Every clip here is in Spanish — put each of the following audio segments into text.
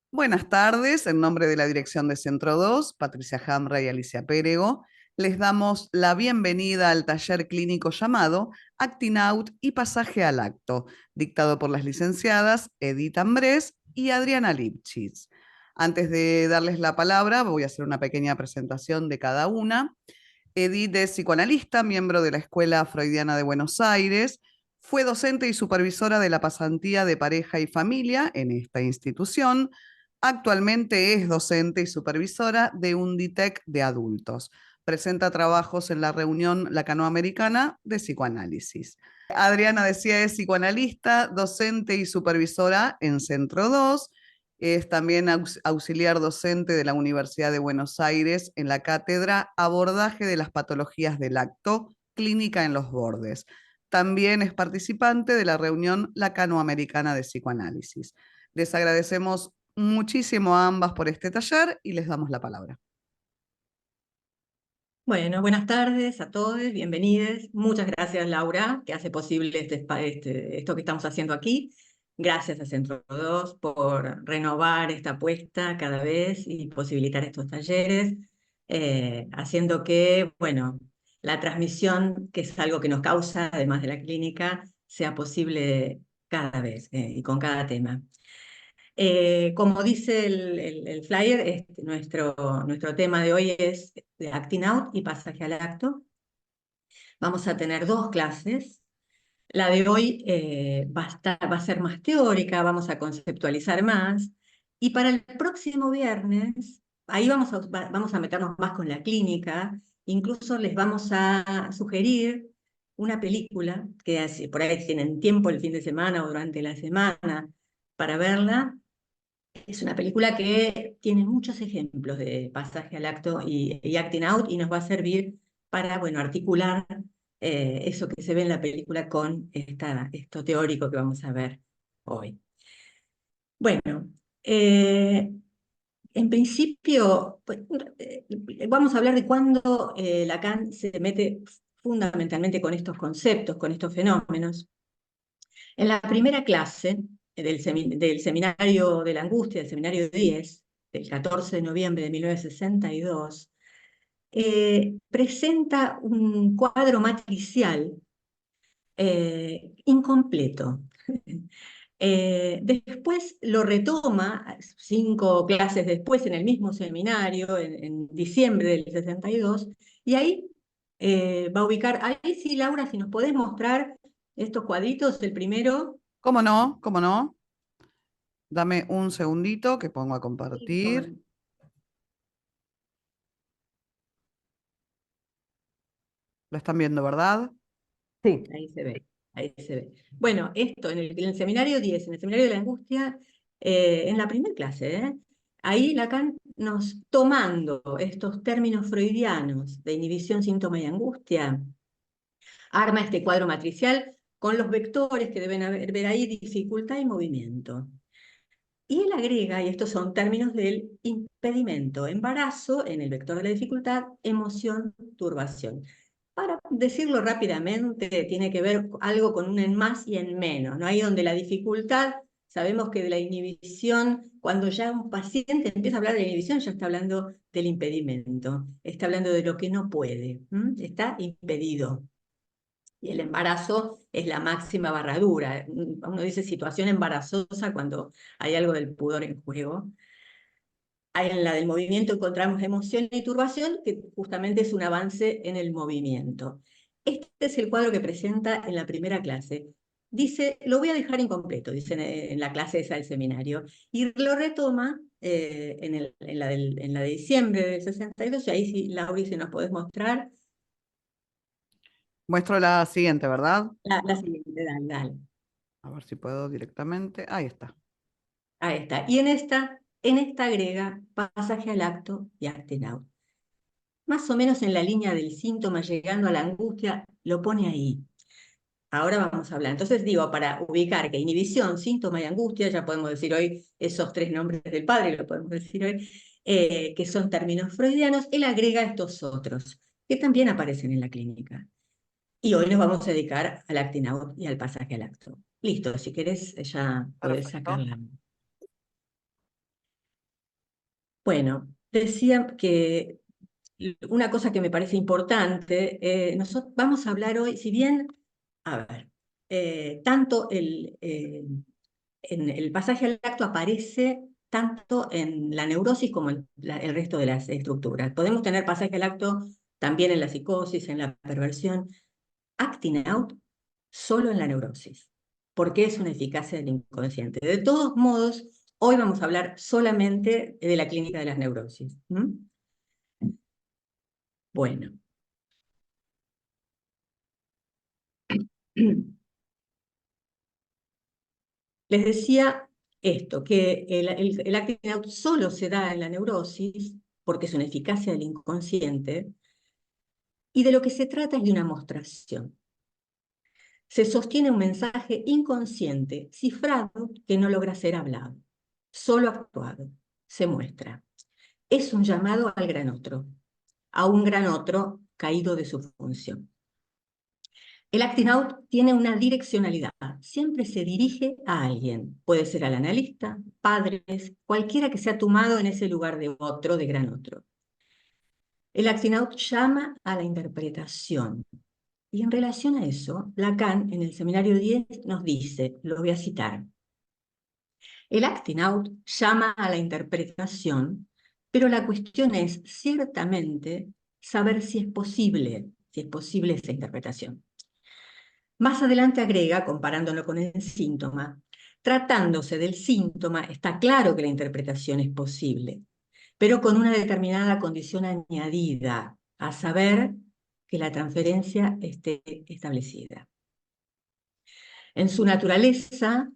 Buenas tardes, en nombre de la dirección de Centro 2, Patricia Hamra y Alicia Pérego, les damos la bienvenida al taller clínico llamado Acting Out y Pasaje al Acto, dictado por las licenciadas Edith Ambrés y Adriana Lipchitz. Antes de darles la palabra, voy a hacer una pequeña presentación de cada una. Edith es psicoanalista, miembro de la Escuela Freudiana de Buenos Aires, fue docente y supervisora de la pasantía de pareja y familia en esta institución. Actualmente es docente y supervisora de un DITEC de adultos. Presenta trabajos en la reunión Lacanoamericana de Psicoanálisis. Adriana decía es psicoanalista, docente y supervisora en Centro 2. Es también auxiliar docente de la Universidad de Buenos Aires en la cátedra Abordaje de las patologías del acto, clínica en los bordes. También es participante de la reunión Lacanoamericana de Psicoanálisis. Les agradecemos muchísimo a ambas por este taller y les damos la palabra. Bueno, buenas tardes a todos, bienvenidos. Muchas gracias, Laura, que hace posible esto que estamos haciendo aquí. Gracias a Centro 2 por renovar esta apuesta cada vez y posibilitar estos talleres, haciendo que, bueno, la transmisión, que es algo que nos causa, además de la clínica, sea posible cada vez y con cada tema. Como dice el flyer, nuestro tema de hoy es de Acting Out y Pasaje al Acto. Vamos a tener dos clases. La de hoy va a ser más teórica, vamos a conceptualizar más. Y para el próximo viernes, ahí vamos a meternos más con la clínica. Incluso les vamos a sugerir una película, que por ahí tienen tiempo el fin de semana o durante la semana para verla. Es una película que tiene muchos ejemplos de pasaje al acto y acting out y nos va a servir para, bueno, articular eso que se ve en la película con esto teórico que vamos a ver hoy. Bueno, en principio, pues, vamos a hablar de cuándo Lacan se mete fundamentalmente con estos conceptos, con estos fenómenos. En la primera clase del Seminario de la Angustia, del Seminario 10, del 14 de noviembre de 1962, presenta un cuadro matricial incompleto. Después lo retoma 5 clases después en el mismo seminario, en diciembre del 62, y ahí va a ubicar, ahí sí, Laura, si nos podés mostrar estos cuadritos, el primero. ¿Cómo no? ¿Cómo no? Dame un segundito que pongo a Sí, compartir. ¿Lo están viendo, verdad? sí, ahí se ve, ahí se ve. Bueno, esto en el seminario 10, en el seminario de la angustia, en la primera clase, ahí Lacan nos tomando estos términos freudianos de inhibición, síntoma y angustia, arma este cuadro matricial con los vectores que deben ver ahí, dificultad y movimiento. Y él agrega, y estos son términos del impedimento, embarazo en el vector de la dificultad, emoción, turbación. Para decirlo rápidamente, tiene que ver algo con un en más y en menos, ¿no? Ahí donde la dificultad, sabemos que de la inhibición, cuando ya un paciente empieza a hablar de la inhibición, ya está hablando del impedimento, está hablando de lo que no puede, está impedido. Y el embarazo es la máxima barradura. Uno dice situación embarazosa cuando hay algo del pudor en juego. En la del movimiento encontramos emoción y turbación, que justamente es un avance en el movimiento. Este es el cuadro que presenta en la primera clase. Dice, lo voy a dejar incompleto, dice en la clase esa del seminario, y lo retoma en la de diciembre del 62, y ahí sí, Lauri, si nos podés mostrar Muestro la siguiente, ¿verdad? la siguiente, dale, dale. A ver si puedo directamente. Ahí está. Ahí está. Y en esta agrega pasaje al acto y acting out. Más o menos en la línea del síntoma, llegando a la angustia, lo pone ahí. Ahora vamos a hablar. Entonces digo, para ubicar que inhibición, síntoma y angustia, ya podemos decir hoy esos 3 nombres del padre, lo podemos decir hoy, que son términos freudianos, él agrega estos otros, que también aparecen en la clínica. Y hoy nos vamos a dedicar al acting out y al pasaje al acto. Listo, si querés ya podés Perfecto. sacarla. Bueno, decía que una cosa que me parece importante, nosotros vamos a hablar hoy, si bien, a ver, tanto en el pasaje al acto aparece tanto en la neurosis como en el resto de las estructuras. Podemos tener pasaje al acto también en la psicosis, en la perversión. Acting out solo en la neurosis, porque es una eficacia del inconsciente. De todos modos, hoy vamos a hablar solamente de la clínica de las neurosis. Bueno. Les decía esto, que el acting out solo se da en la neurosis porque es una eficacia del inconsciente y de lo que se trata es de una mostración. Se sostiene un mensaje inconsciente, cifrado, que no logra ser hablado, solo actuado, se muestra. Es un llamado al gran otro, a un gran otro caído de su función. El acting out tiene una direccionalidad, siempre se dirige a alguien, puede ser al analista, padres, cualquiera que sea tomado en ese lugar de otro, de gran otro. El acting out llama a la interpretación. Y en relación a eso, Lacan en el seminario 10 nos dice, lo voy a citar, el acting out llama a la interpretación, pero la cuestión es ciertamente saber si es posible esa interpretación. Más adelante agrega, comparándolo con el síntoma, tratándose del síntoma, está claro que la interpretación es posible, pero con una determinada condición añadida, a saber que la transferencia esté establecida. En su naturaleza,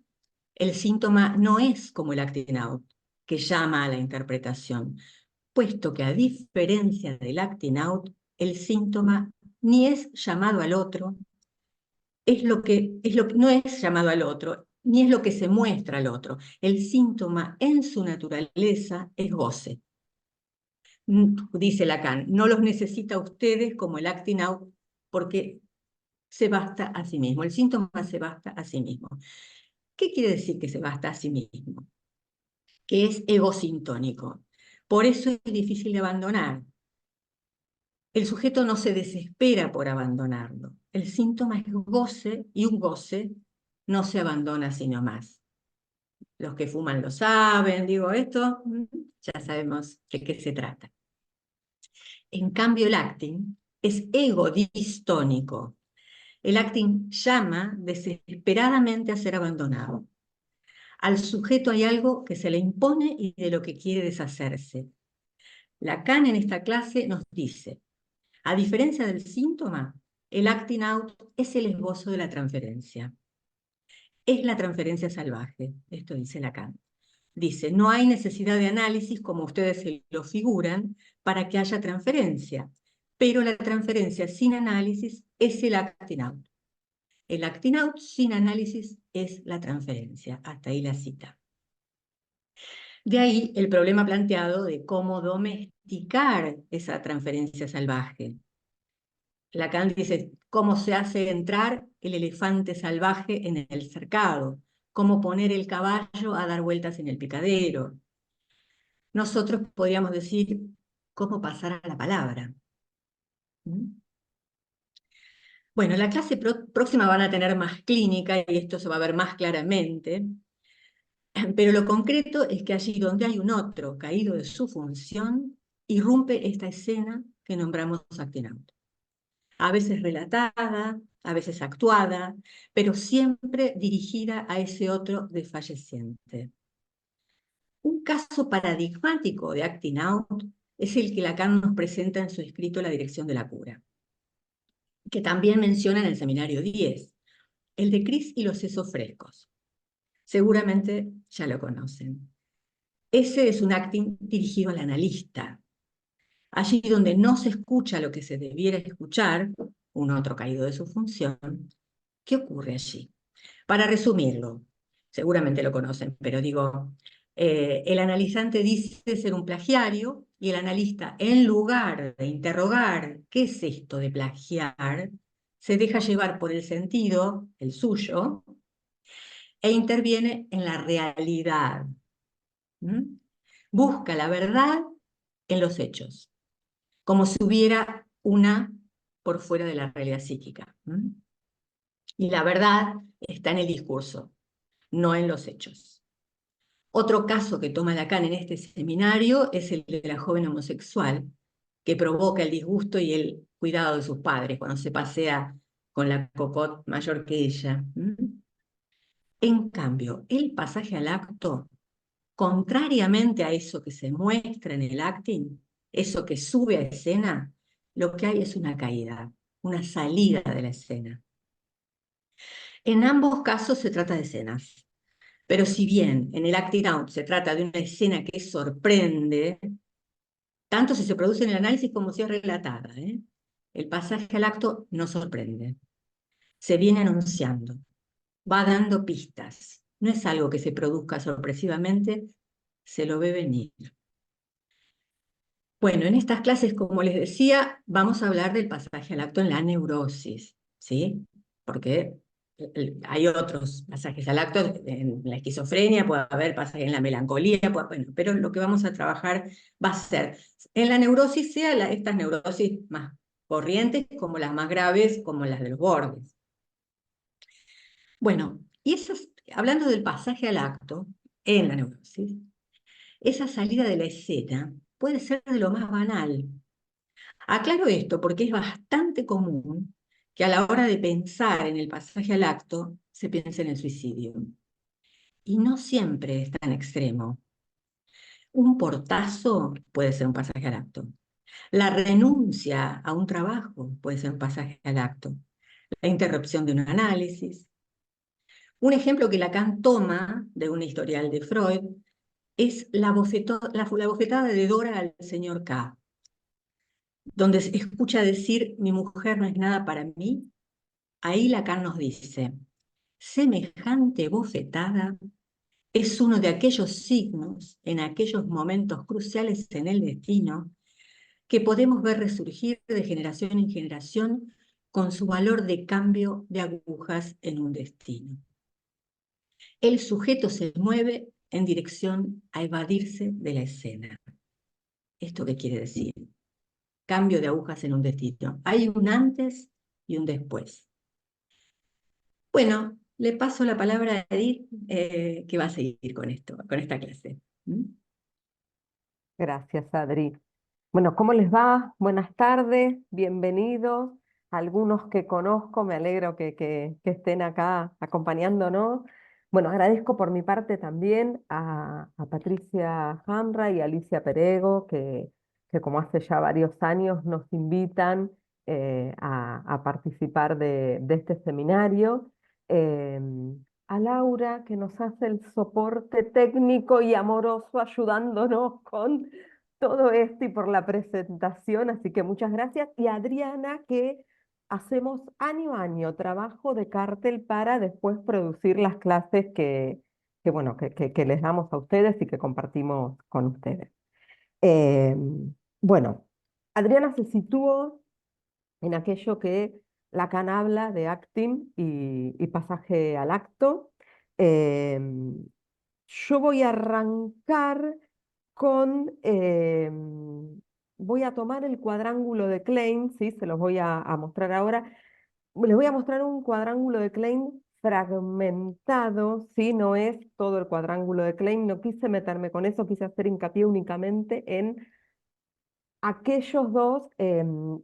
el síntoma no es como el acting out, que llama a la interpretación, puesto que a diferencia del acting out, el síntoma ni es llamado al otro, no es llamado al otro, ni es lo que se muestra al otro. El síntoma en su naturaleza es goce. Dice Lacan, no los necesita a ustedes como el acting out, porque se basta a sí mismo. El síntoma se basta a sí mismo. ¿Qué quiere decir que se basta a sí mismo? Que es egosintónico. Por eso es difícil de abandonar. El sujeto no se desespera por abandonarlo. El síntoma es goce y un goce no se abandona sino más. Los que fuman lo saben, digo esto, ya sabemos de qué se trata. En cambio, el acting es egodistónico. El acting llama desesperadamente a ser abandonado. Al sujeto hay algo que se le impone y de lo que quiere deshacerse. Lacan en esta clase nos dice, a diferencia del síntoma, el acting out es el esbozo de la transferencia. Es la transferencia salvaje, esto dice Lacan. Dice, no hay necesidad de análisis como ustedes se lo figuran para que haya transferencia, pero la transferencia sin análisis es el acting out. El acting out sin análisis es la transferencia. Hasta ahí la cita. De ahí el problema planteado de cómo domesticar esa transferencia salvaje. Lacan dice, cómo se hace entrar el elefante salvaje en el cercado, cómo poner el caballo a dar vueltas en el picadero. Nosotros podríamos decir, cómo pasar a la palabra. Bueno, la clase próxima van a tener más clínica y esto se va a ver más claramente, pero lo concreto es que allí donde hay un otro caído de su función, irrumpe esta escena que nombramos acting out. A veces relatada, a veces actuada, pero siempre dirigida a ese otro desfalleciente. Un caso paradigmático de acting out es el que Lacan nos presenta en su escrito La dirección de la cura, que también menciona en el seminario 10, el de Cris y los sesos frescos. Seguramente ya lo conocen. Ese es un acting dirigido al analista. Allí donde no se escucha lo que se debiera escuchar, un otro caído de su función, ¿qué ocurre allí? Para resumirlo, seguramente lo conocen, pero digo, el analizante dice ser un plagiario y el analista, en lugar de interrogar qué es esto de plagiar, se deja llevar por el sentido, el suyo, e interviene en la realidad. Busca la verdad en los hechos, como si hubiera una por fuera de la realidad psíquica. Y la verdad está en el discurso, no en los hechos. Otro caso que toma Lacan en este seminario es el de la joven homosexual, que provoca el disgusto y el cuidado de sus padres cuando se pasea con la cocotte mayor que ella. En cambio, el pasaje al acto, contrariamente a eso que se muestra en el acting, eso que sube a escena, lo que hay es una caída, una salida de la escena. En ambos casos se trata de escenas, pero si bien en el acting out se trata de una escena que sorprende, tanto si se produce en el análisis como si es relatada, el pasaje al acto no sorprende, se viene anunciando, va dando pistas, no es algo que se produzca sorpresivamente, se lo ve venir. Bueno, en estas clases, como les decía, vamos a hablar del pasaje al acto en la neurosis, ¿sí? Porque hay otros pasajes al acto, en la esquizofrenia puede haber pasajes en la melancolía, bueno, pero lo que vamos a trabajar va a ser en la neurosis, sea estas neurosis más corrientes como las más graves, como las de los bordes. Bueno, y hablando del pasaje al acto en la neurosis, esa salida de la escena puede ser de lo más banal. Aclaro esto porque es bastante común que a la hora de pensar en el pasaje al acto se piense en el suicidio. Y no siempre es tan extremo. Un portazo puede ser un pasaje al acto. La renuncia a un trabajo puede ser un pasaje al acto. La interrupción de un análisis. Un ejemplo que Lacan toma de un historial de Freud es la bofetada de Dora al señor K, donde se escucha decir, mi mujer no es nada para mí. Ahí Lacan nos dice, semejante bofetada es uno de aquellos signos en aquellos momentos cruciales en el destino que podemos ver resurgir de generación en generación con su valor de cambio de agujas en un destino. El sujeto se mueve en dirección a evadirse de la escena. ¿Esto qué quiere decir? Cambio de agujas en un destino. Hay un antes y un después. Bueno, le paso la palabra a Edith, que va a seguir con esto, con esta clase. Gracias, Adri. Bueno, ¿cómo les va? Buenas tardes, bienvenidos. Algunos que conozco, me alegro que estén acá acompañándonos. Bueno, agradezco por mi parte también a Patricia Hamra y a Alicia Perego, que como hace ya varios años nos invitan a participar de este seminario. A Laura, que nos hace el soporte técnico y amoroso ayudándonos con todo esto y por la presentación, así que muchas gracias. Y a Adriana, que hacemos año a año trabajo de cartel para después producir las clases que les damos a ustedes y que compartimos con ustedes. Eh, bueno, Adriana se situó en aquello que Lacan habla de acting y pasaje al acto. Yo voy a arrancar con, voy a tomar el cuadrángulo de Klein, ¿sí? Se los voy a mostrar ahora. Les voy a mostrar un cuadrángulo de Klein fragmentado, ¿sí? No es todo el cuadrángulo de Klein, no quise meterme con eso, quise hacer hincapié únicamente en aquellos dos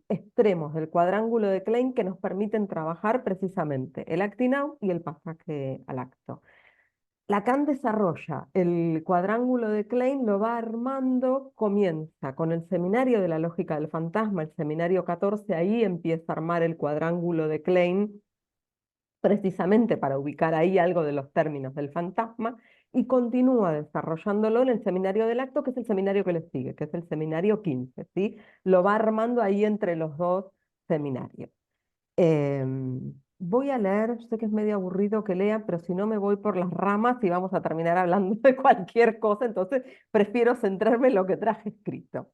extremos del cuadrángulo de Klein que nos permiten trabajar precisamente el acting out y el pasaje al acto. Lacan desarrolla el cuadrángulo de Klein, lo va armando, comienza con el seminario de la lógica del fantasma, el seminario 14, ahí empieza a armar el cuadrángulo de Klein, precisamente para ubicar ahí algo de los términos del fantasma, y continúa desarrollándolo en el seminario del acto, que es el seminario que le sigue, que es el seminario 15, ¿sí? Lo va armando ahí entre los dos seminarios. Voy a leer, yo sé que es medio aburrido que lean, pero si no me voy por las ramas y vamos a terminar hablando de cualquier cosa, entonces prefiero centrarme en lo que traje escrito.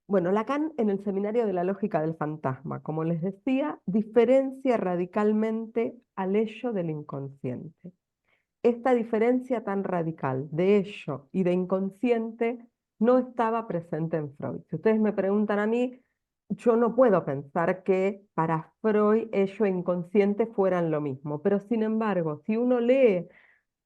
Bueno, Lacan en el seminario de la lógica del fantasma, como les decía, diferencia radicalmente al ello del inconsciente. Esta diferencia tan radical de ello y de inconsciente no estaba presente en Freud. Si ustedes me preguntan a mí, yo no puedo pensar que para Freud ello e inconsciente fueran lo mismo, pero sin embargo, si uno lee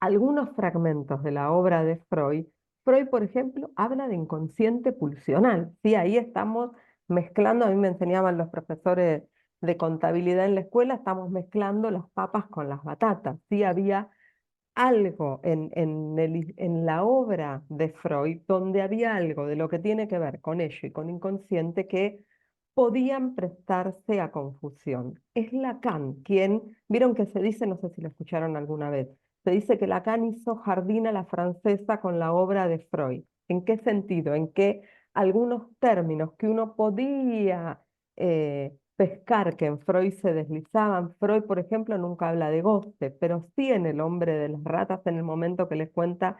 algunos fragmentos de la obra de Freud, Freud, por ejemplo, habla de inconsciente pulsional. Sí, ahí estamos mezclando, a mí me enseñaban los profesores de contabilidad en la escuela, estamos mezclando las papas con las batatas. Sí, había algo en la obra de Freud donde había algo de lo que tiene que ver con ello y con inconsciente que podían prestarse a confusión. Es Lacan quien, vieron que se dice, no sé si lo escucharon alguna vez, se dice que Lacan hizo Jardín a la francesa con la obra de Freud. ¿En qué sentido? En que algunos términos que uno podía pescar que en Freud se deslizaban. Freud, por ejemplo, nunca habla de goce, pero sí en El hombre de las ratas, en el momento que les cuenta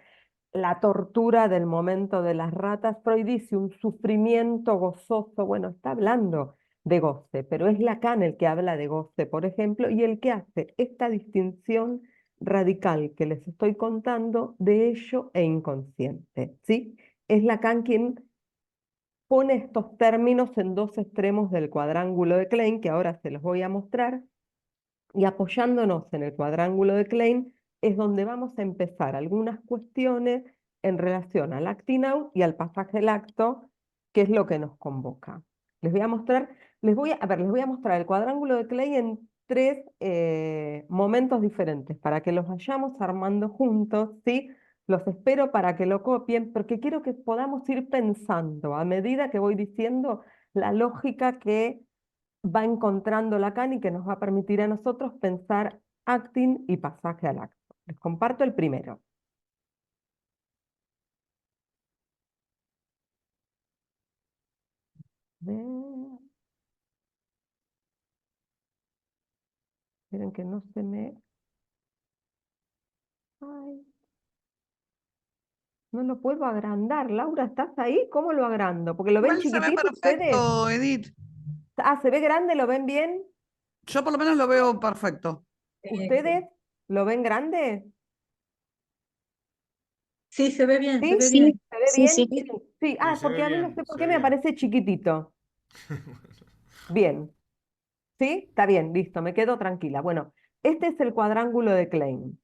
la tortura del momento de las ratas, Freud dice un sufrimiento gozoso, bueno, está hablando de goce, pero es Lacan el que habla de goce, por ejemplo, y el que hace esta distinción radical que les estoy contando de ello e inconsciente, ¿sí? Es Lacan quien pone estos términos en dos extremos del cuadrángulo de Klein, que ahora se los voy a mostrar, y apoyándonos en el cuadrángulo de Klein es donde vamos a empezar algunas cuestiones en relación al acting out y al pasaje lacto, que es lo que nos convoca. Les voy a mostrar, les voy a mostrar el cuadrángulo de Klein en tres momentos diferentes para que los vayamos armando juntos, ¿sí? Los espero para que lo copien, porque quiero que podamos ir pensando a medida que voy diciendo la lógica que va encontrando Lacan y que nos va a permitir a nosotros pensar acting y pasaje al acto. Les comparto el primero. Miren que no se me... Ay, no lo puedo agrandar. Laura, ¿estás ahí? ¿Cómo lo agrando? Porque lo ven Igual se ve chiquitito ustedes. perfecto, Edith. Ah, ¿se ve grande? ¿Lo ven bien? Yo por lo menos lo veo perfecto. ¿Ustedes lo ven grande? Sí, se ve bien, se ¿Sí? ve Sí, bien. ¿Se ve sí, bien? sí. Miren, sí, Sí, se ve porque a mí no bien, sé por se qué ve me bien. aparece chiquitito. Bien. ¿Sí? Está bien, listo, me quedo tranquila. Bueno, este es el cuadrángulo de Klein.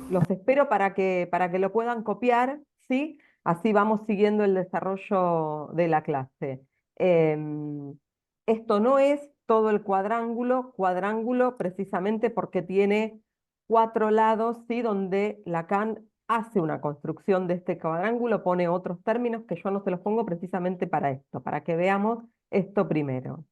Los espero para que lo puedan copiar, ¿sí? Así vamos siguiendo el desarrollo de la clase. Esto no es todo el cuadrángulo precisamente porque tiene cuatro lados, ¿sí? Donde Lacan hace una construcción de este cuadrángulo, pone otros términos que yo no se los pongo precisamente para esto, para que veamos esto primero.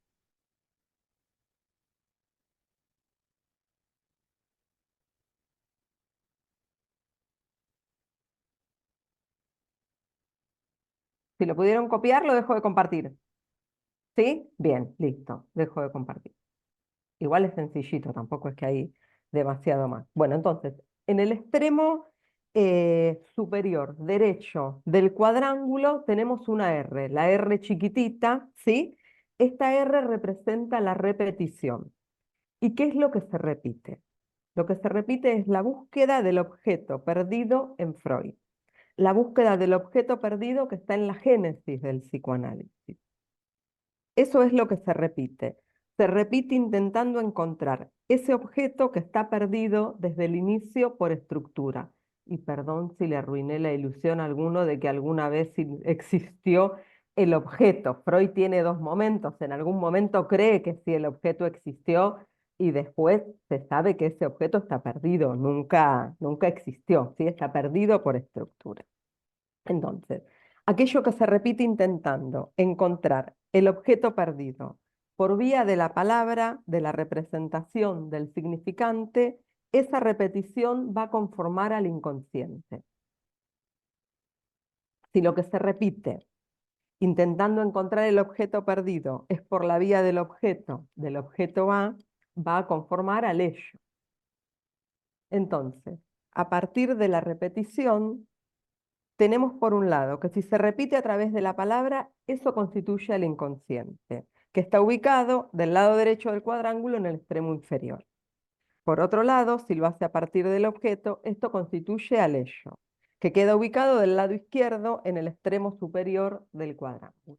Si lo pudieron copiar, lo dejo de compartir. ¿Sí? Bien, listo, dejo de compartir. Igual es sencillito, tampoco es que hay demasiado más. Bueno, entonces, en el extremo superior derecho del cuadrángulo tenemos una R, la R chiquitita, ¿sí? Esta R representa la repetición. ¿Y qué es lo que se repite? Lo que se repite es la búsqueda del objeto perdido en Freud. La búsqueda del objeto perdido que está en la génesis del psicoanálisis. Eso es lo que se repite. Se repite intentando encontrar ese objeto que está perdido desde el inicio por estructura. Y perdón si le arruiné la ilusión a alguno de que alguna vez existió el objeto. Freud tiene dos momentos. En algún momento cree que sí el objeto existió y después se sabe que ese objeto está perdido. Nunca existió. ¿Sí? Está perdido por estructura. Entonces, aquello que se repite intentando encontrar el objeto perdido por vía de la palabra, de la representación, del significante, esa repetición va a conformar al inconsciente. Si lo que se repite intentando encontrar el objeto perdido es por la vía del objeto A, va a conformar al ello. Entonces, a partir de la repetición, tenemos por un lado que si se repite a través de la palabra, eso constituye al inconsciente, que está ubicado del lado derecho del cuadrángulo en el extremo inferior. Por otro lado, si lo hace a partir del objeto, esto constituye al ello. que queda ubicado del lado izquierdo en el extremo superior del cuadrángulo.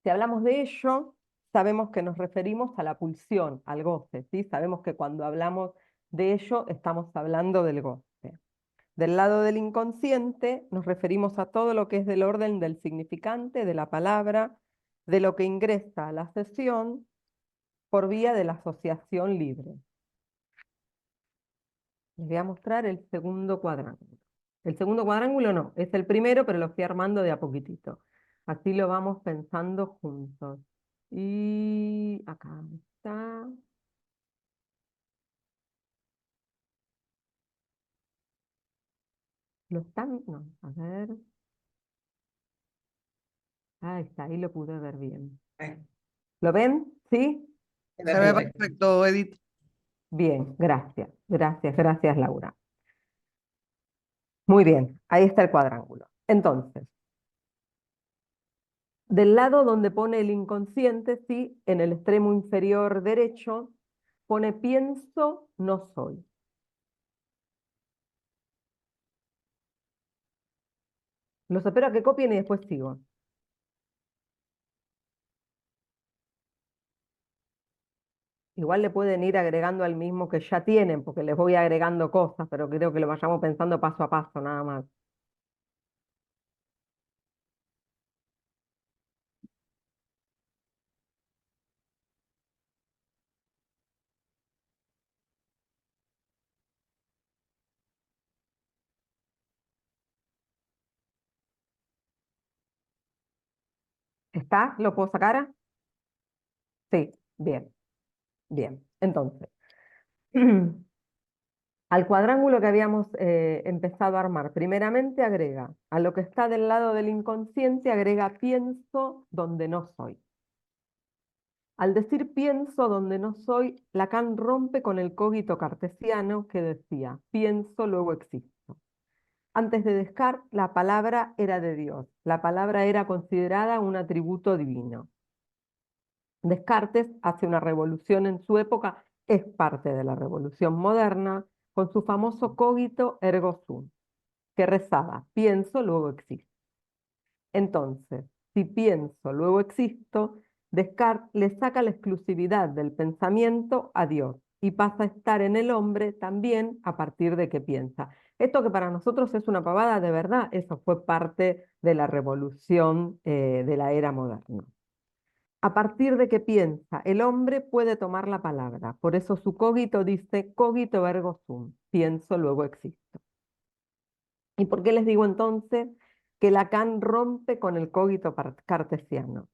Si hablamos de ello, sabemos que nos referimos a la pulsión, al goce, ¿sí? Sabemos que cuando hablamos de ello estamos hablando del goce. Del lado del inconsciente nos referimos a todo lo que es del orden del significante, de la palabra, de lo que ingresa a la sesión por vía de la asociación libre. Les voy a mostrar el segundo cuadrángulo. El segundo cuadrángulo no, es el primero, pero lo fui armando de a poquitito. Así lo vamos pensando juntos. Y acá está. ¿Lo están? No, a ver. Ahí está, ahí lo pude ver bien. ¿Lo ven? ¿Sí? Se ve perfecto, Edith. Bien, gracias. Gracias, gracias, Laura. Muy bien, ahí está el cuadrángulo. Entonces, del lado donde pone el inconsciente, sí, en el extremo inferior derecho, pone pienso, no soy. Los espero a que copien y después sigo. Igual le pueden ir agregando al mismo que ya tienen, porque les voy agregando cosas, pero creo que lo vayamos pensando paso a paso, nada más. ¿Está? ¿Lo puedo sacar? Sí, bien, bien. Entonces, al cuadrángulo que habíamos empezado a armar, primeramente agrega, a lo que está del lado del inconsciente, agrega pienso donde no soy. Al decir pienso donde no soy, Lacan rompe con el cogito cartesiano que decía, pienso, luego existo. Antes de Descartes, la palabra era de Dios, la palabra era considerada un atributo divino. Descartes hace una revolución en su época, es parte de la revolución moderna, con su famoso cogito ergo sum, que rezaba, pienso, luego existo. Entonces, si pienso, luego existo, Descartes le saca la exclusividad del pensamiento a Dios y pasa a estar en el hombre también a partir de que piensa. Esto que para nosotros es una pavada, de verdad, eso fue parte de la revolución de la era moderna. A partir de que piensa, el hombre puede tomar la palabra. Por eso su cogito dice cogito ergo sum, pienso, luego existo. ¿Y por qué les digo entonces que Lacan rompe con el cogito cartesiano?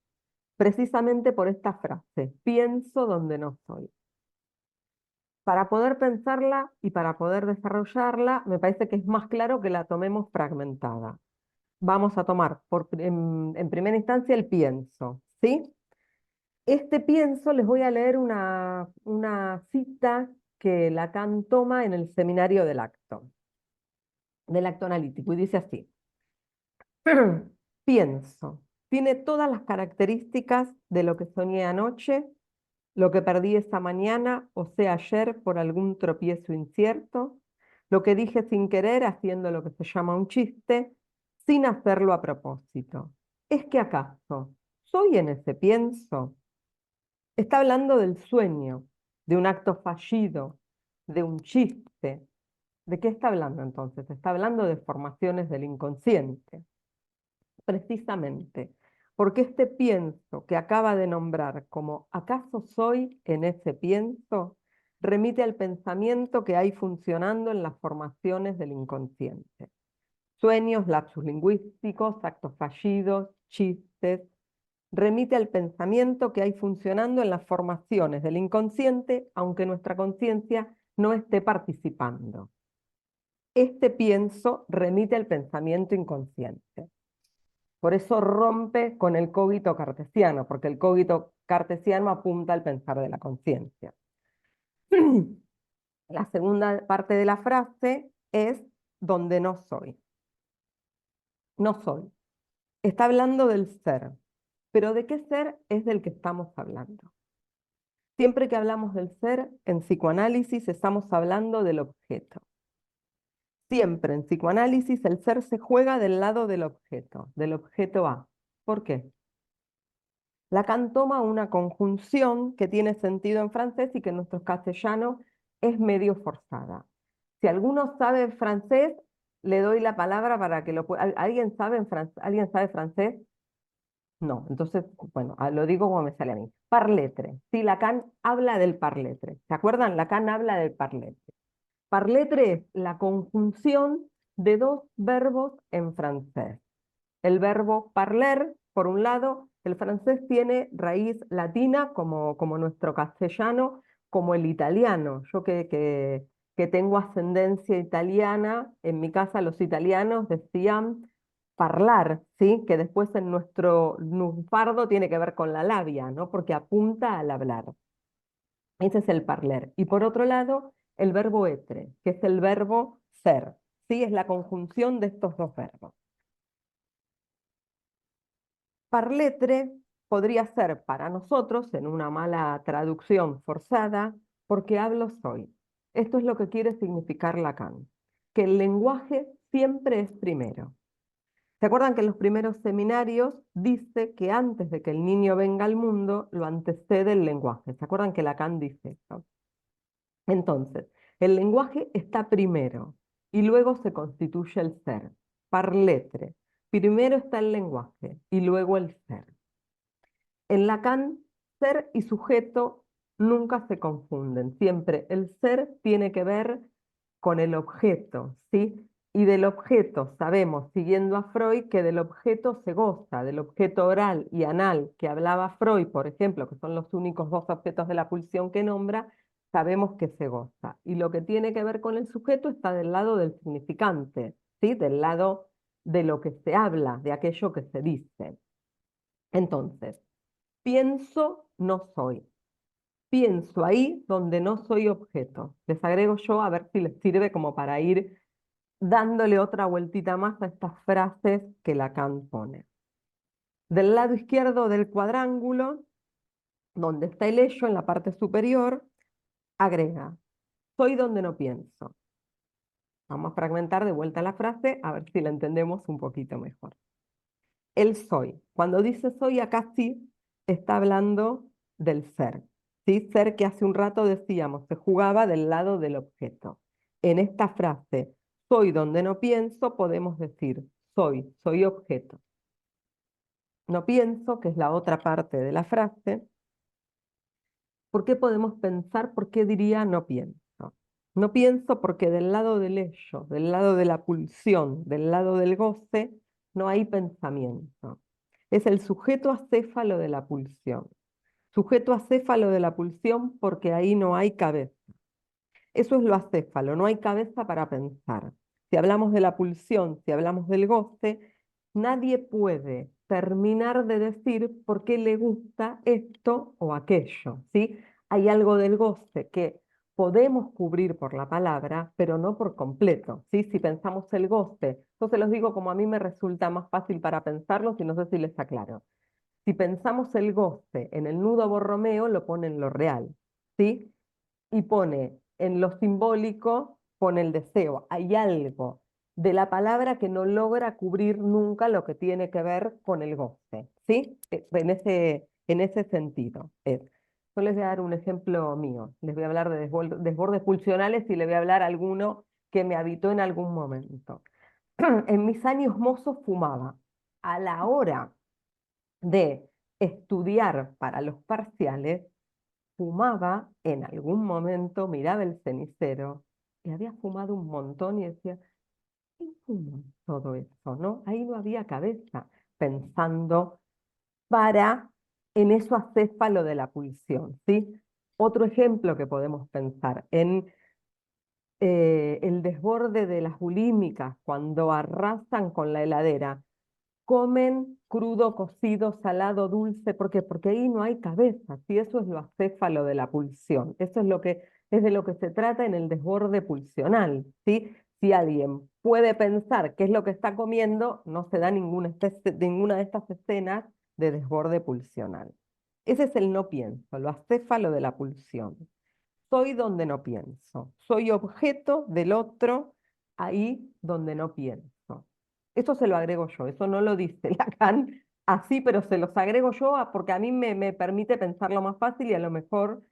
Precisamente por esta frase, pienso donde no soy. Para poder pensarla y para poder desarrollarla, me parece que es más claro que la tomemos fragmentada. Vamos a tomar en primera instancia el pienso, ¿sí? Este pienso, les voy a leer una cita que Lacan toma en el seminario del acto analítico, y dice así. Pienso, tiene todas las características de lo que soñé anoche, lo que perdí esta mañana, o sea, ayer por algún tropiezo incierto, lo que dije sin querer haciendo lo que se llama un chiste, sin hacerlo a propósito. ¿Es que acaso soy en ese pienso? Está hablando del sueño, de un acto fallido, de un chiste. ¿De qué está hablando entonces? Está hablando de formaciones del inconsciente. Precisamente, porque este pienso que acaba de nombrar como ¿acaso soy en ese pienso? Remite al pensamiento que hay funcionando en las formaciones del inconsciente. Sueños, lapsus lingüísticos, actos fallidos, chistes. Remite al pensamiento que hay funcionando en las formaciones del inconsciente, aunque nuestra conciencia no esté participando. Este pienso remite al pensamiento inconsciente. Por eso rompe con el cogito cartesiano, porque el cogito cartesiano apunta al pensar de la conciencia. La segunda parte de la frase es donde no soy. No soy. Está hablando del ser. Pero ¿de qué ser es del que estamos hablando? Siempre que hablamos del ser, en psicoanálisis estamos hablando del objeto. Siempre en psicoanálisis el ser se juega del lado del objeto A. ¿Por qué? Lacan toma una conjunción que tiene sentido en francés y que en nuestro castellano es medio forzada. Si alguno sabe francés, le doy la palabra para que lo pueda. ¿Alguien sabe francés? No, entonces, bueno, lo digo como me sale a mí. Parletre. Sí, Lacan habla del parletre. ¿Se acuerdan? Lacan habla del parletre. Parletre es la conjunción de dos verbos en francés. El verbo parler, por un lado, el francés tiene raíz latina como nuestro castellano, como el italiano. Yo que tengo ascendencia italiana, en mi casa los italianos decían parlar, ¿sí? Que después en nuestro lunfardo tiene que ver con la labia, ¿no? Porque apunta al hablar. Ese es el parler. Y por otro lado, el verbo etre, que es el verbo ser, ¿sí? Es la conjunción de estos dos verbos. Parletre podría ser para nosotros, en una mala traducción forzada, porque hablo soy. Esto es lo que quiere significar Lacan, que el lenguaje siempre es primero. ¿Se acuerdan que en los primeros seminarios dice que antes de que el niño venga al mundo, lo antecede el lenguaje? ¿Se acuerdan que Lacan dice eso? Entonces, el lenguaje está primero y luego se constituye el ser. Parletre. Primero está el lenguaje y luego el ser. En Lacan, ser y sujeto nunca se confunden. Siempre el ser tiene que ver con el objeto, ¿sí? Y del objeto sabemos, siguiendo a Freud, que del objeto se goza, del objeto oral y anal que hablaba Freud, por ejemplo, que son los únicos dos objetos de la pulsión que nombra, sabemos que se goza. Y lo que tiene que ver con el sujeto está del lado del significante, ¿sí? Del lado de lo que se habla, de aquello que se dice. Entonces, pienso, no soy. Pienso ahí donde no soy objeto. Les agrego yo a ver si les sirve como para ir dándole otra vueltita más a estas frases que Lacan pone. Del lado izquierdo del cuadrángulo, donde está el ello en la parte superior, agrega, soy donde no pienso. Vamos a fragmentar de vuelta la frase a ver si la entendemos un poquito mejor. El soy. Cuando dice soy, acá sí está hablando del ser. ¿Sí? Ser que hace un rato decíamos, se jugaba del lado del objeto. En esta frase, soy donde no pienso, podemos decir, soy objeto. No pienso, que es la otra parte de la frase. ¿Por qué podemos pensar? ¿Por qué diría no pienso? No pienso porque del lado del ello, del lado de la pulsión, del lado del goce, no hay pensamiento. Es el sujeto acéfalo de la pulsión. Sujeto acéfalo de la pulsión porque ahí no hay cabeza. Eso es lo acéfalo, no hay cabeza para pensar. Si hablamos de la pulsión, si hablamos del goce, nadie puede terminar de decir por qué le gusta esto o aquello, ¿sí? Hay algo del goce que podemos cubrir por la palabra, pero no por completo, ¿sí? Si pensamos el goce, yo se los digo como a mí me resulta más fácil para pensarlos y no sé si les aclaro. Si pensamos el goce en el nudo Borromeo, lo pone en lo real, ¿sí? Y pone en lo simbólico, pone el deseo. Hay algo de la palabra que no logra cubrir nunca lo que tiene que ver con el goce, ¿sí? En ese sentido. Yo les voy a dar un ejemplo mío. Les voy a hablar de desbordes pulsionales y les voy a hablar alguno que me habitó en algún momento. En mis años mozos fumaba. A la hora de estudiar para los parciales, fumaba en algún momento, miraba el cenicero y había fumado un montón y decía, ¿qué fumó todo eso? ¿No? Ahí no había cabeza pensando para en eso acéfalo de la pulsión, ¿sí? Otro ejemplo que podemos pensar en el desborde de las bulímicas cuando arrasan con la heladera. Comen crudo, cocido, salado, dulce, ¿por qué? Porque ahí no hay cabeza, ¿sí? Eso es lo acéfalo de la pulsión, eso es de lo que se trata en el desborde pulsional, ¿sí? Si alguien puede pensar qué es lo que está comiendo, no se da ninguna de estas escenas de desborde pulsional. Ese es el no pienso, lo acéfalo de la pulsión. Soy donde no pienso, soy objeto del otro ahí donde no pienso. Eso se lo agrego yo, eso no lo dice Lacan así, pero se los agrego yo porque a mí me permite pensarlo más fácil y a lo mejor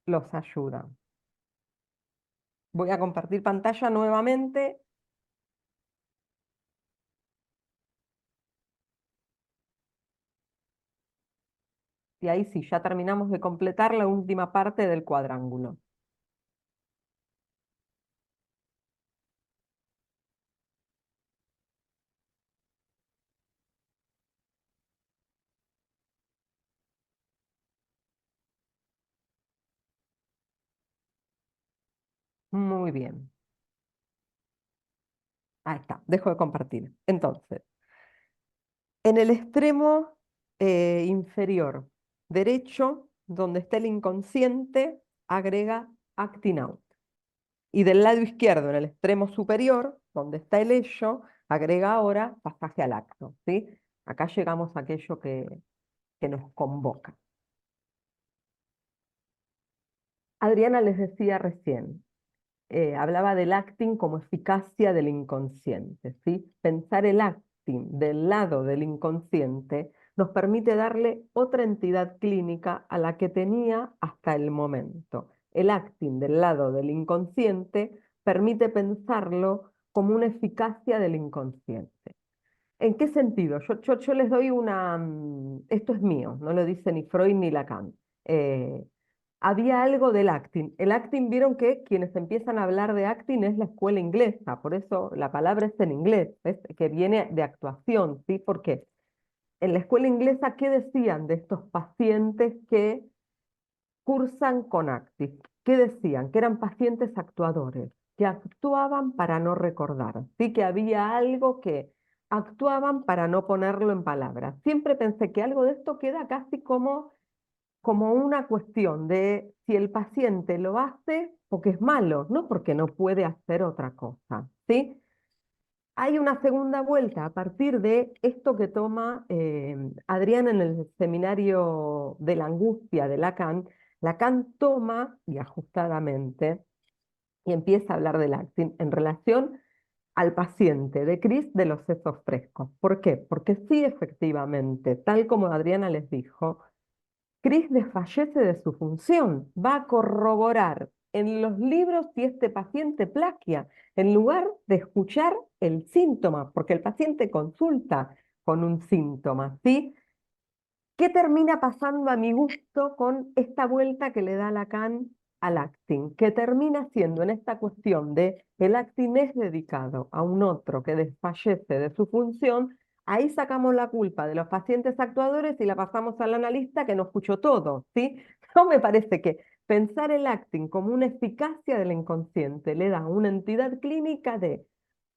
los ayuda. Voy a compartir pantalla nuevamente. Y ahí sí, ya terminamos de completar la última parte del cuadrángulo. Muy bien. Ahí está, dejo de compartir. Entonces, en el extremo inferior derecho, donde está el inconsciente, agrega acting out. Y del lado izquierdo, en el extremo superior, donde está el ello, agrega ahora pasaje al acto, ¿sí? Acá llegamos a aquello que nos convoca. Adriana les decía recién, hablaba del acting como eficacia del inconsciente, ¿sí? Pensar el acting del lado del inconsciente nos permite darle otra entidad clínica a la que tenía hasta el momento. El acting del lado del inconsciente permite pensarlo como una eficacia del inconsciente. ¿En qué sentido? Yo les doy una... esto es mío, no lo dice ni Freud ni Lacan. Eh, Había algo del acting. El acting, vieron que quienes empiezan a hablar de acting es la escuela inglesa, por eso la palabra es en inglés, ¿ves? Que viene de actuación, ¿sí? Porque en la escuela inglesa, ¿qué decían de estos pacientes que cursan con acting? ¿Qué decían? Que eran pacientes actuadores, que actuaban para no recordar, ¿sí? Que había algo que actuaban para no ponerlo en palabras. Siempre pensé que algo de esto queda casi como una cuestión de si el paciente lo hace porque es malo, no porque no puede hacer otra cosa, ¿sí? Hay una segunda vuelta a partir de esto que toma Adrián en el seminario de la angustia de Lacan. Lacan toma, y ajustadamente, y empieza a hablar del acting en relación al paciente de Cris de los sesos frescos. ¿Por qué? Porque sí, efectivamente, tal como Adriana les dijo, Cris desfallece de su función, va a corroborar en los libros si este paciente plagia, en lugar de escuchar el síntoma, porque el paciente consulta con un síntoma, ¿sí? ¿Qué termina pasando a mi gusto con esta vuelta que le da Lacan al acting? Que termina siendo en esta cuestión de el acting es dedicado a un otro que desfallece de su función, ahí sacamos la culpa de los pacientes actuadores y la pasamos al analista que no escuchó todo, ¿sí? No me parece que pensar el acting como una eficacia del inconsciente le da una entidad clínica de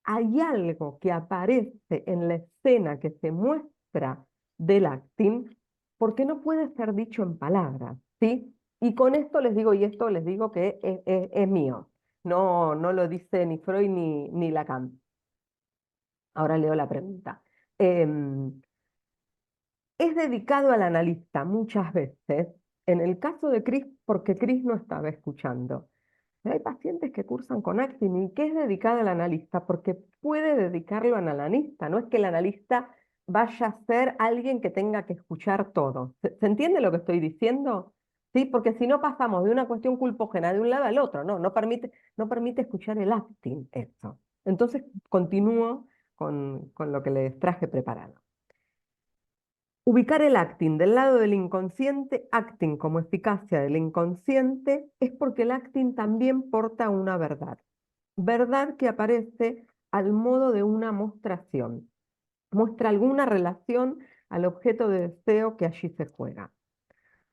hay algo que aparece en la escena que se muestra del acting porque no puede ser dicho en palabras, ¿sí? Y con esto les digo, y esto les digo que es mío, no lo dice ni Freud ni Lacan. Ahora leo la pregunta. Es dedicado al analista muchas veces, en el caso de Cris, porque Cris no estaba escuchando. Pero hay pacientes que cursan con acting y que es dedicado al analista porque puede dedicarlo al analista. No es que el analista vaya a ser alguien que tenga que escuchar todo. ¿Se entiende lo que estoy diciendo? Sí, porque si no pasamos de una cuestión culpógena de un lado al otro, no permite escuchar el acting eso. Entonces continúo con lo que les traje preparado. Ubicar el acting del lado del inconsciente, acting como eficacia del inconsciente, es porque el acting también porta una verdad. Verdad que aparece al modo de una mostración. Muestra alguna relación al objeto de deseo que allí se juega.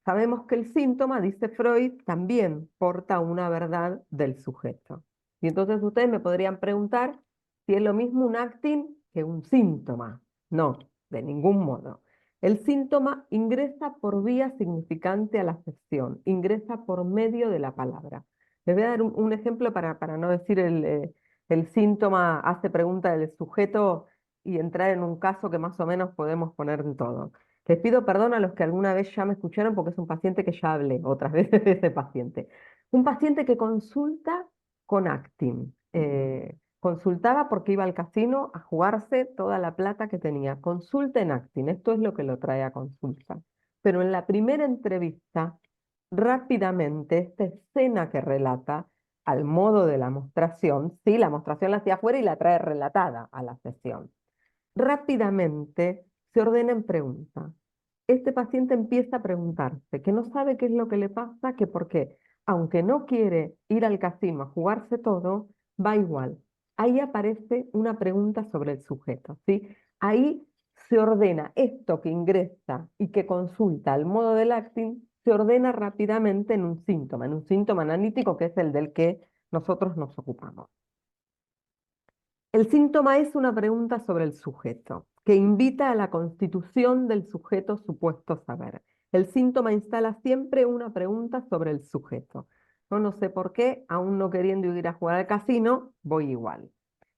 Sabemos que el síntoma, dice Freud, también porta una verdad del sujeto. Y entonces ustedes me podrían preguntar si es lo mismo un acting que un síntoma. No, de ningún modo. El síntoma ingresa por vía significante a la afección, ingresa por medio de la palabra. Les voy a dar un ejemplo para no decir el síntoma hace pregunta del sujeto y entrar en un caso que más o menos podemos poner en todo. Les pido perdón a los que alguna vez ya me escucharon porque es un paciente que ya hablé otras veces de ese paciente. Un paciente que consulta con acting, Consultaba porque iba al casino a jugarse toda la plata que tenía. Consulta en acting, esto es lo que lo trae a consulta. Pero en la primera entrevista, rápidamente, esta escena que relata, al modo de la mostración, sí, la mostración la hacía afuera y la trae relatada a la sesión. Rápidamente se ordena en pregunta. Este paciente empieza a preguntarse que no sabe qué es lo que le pasa, que por qué, aunque no quiere ir al casino a jugarse todo, va igual. Ahí aparece una pregunta sobre el sujeto, ¿sí? Ahí se ordena esto que ingresa y que consulta al modo del acting, se ordena rápidamente en un síntoma analítico que es el del que nosotros nos ocupamos. El síntoma es una pregunta sobre el sujeto, que invita a la constitución del sujeto supuesto saber. El síntoma instala siempre una pregunta sobre el sujeto. No sé por qué, aún no queriendo ir a jugar al casino, voy igual.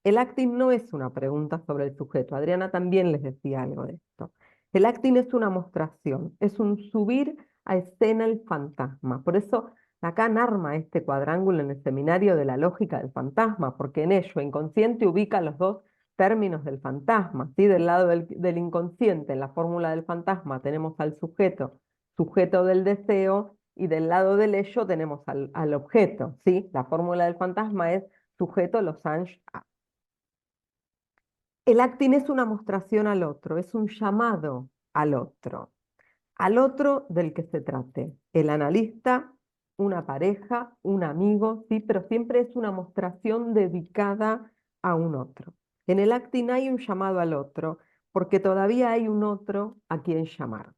El acting no es una pregunta sobre el sujeto. Adriana también les decía algo de esto. El acting es una mostración, es un subir a escena el fantasma. Por eso Lacan arma este cuadrángulo en el seminario de la lógica del fantasma, porque en ello inconsciente ubica los dos términos del fantasma, ¿sí? Del lado del inconsciente, en la fórmula del fantasma, tenemos al sujeto, sujeto del deseo, y del lado del ello tenemos al objeto, ¿sí? La fórmula del fantasma es sujeto losange A. El acting es una mostración al otro, es un llamado al otro del que se trate. El analista, una pareja, un amigo, sí, pero siempre es una mostración dedicada a un otro. En el acting hay un llamado al otro, porque todavía hay un otro a quien llamar.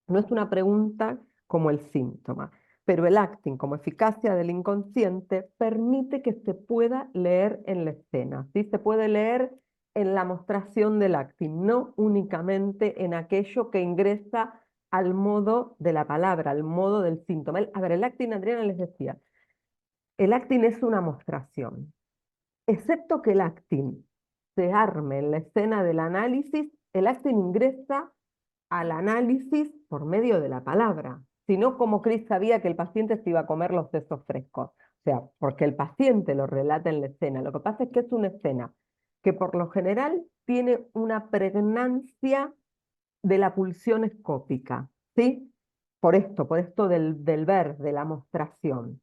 No es una pregunta como el síntoma, pero el acting como eficacia del inconsciente permite que se pueda leer en la escena, ¿sí? Se puede leer en la mostración del acting, no únicamente en aquello que ingresa al modo de la palabra, al modo del síntoma. A ver, el acting, Adriana les decía, el acting es una mostración. Excepto que el acting se arme en la escena del análisis, el acting ingresa al análisis por medio de la palabra, sino como Chris sabía que el paciente se iba a comer los sesos frescos. O sea, porque el paciente lo relata en la escena. Lo que pasa es que es una escena que por lo general tiene una pregnancia de la pulsión escópica, ¿sí? Por esto del ver, de la mostración.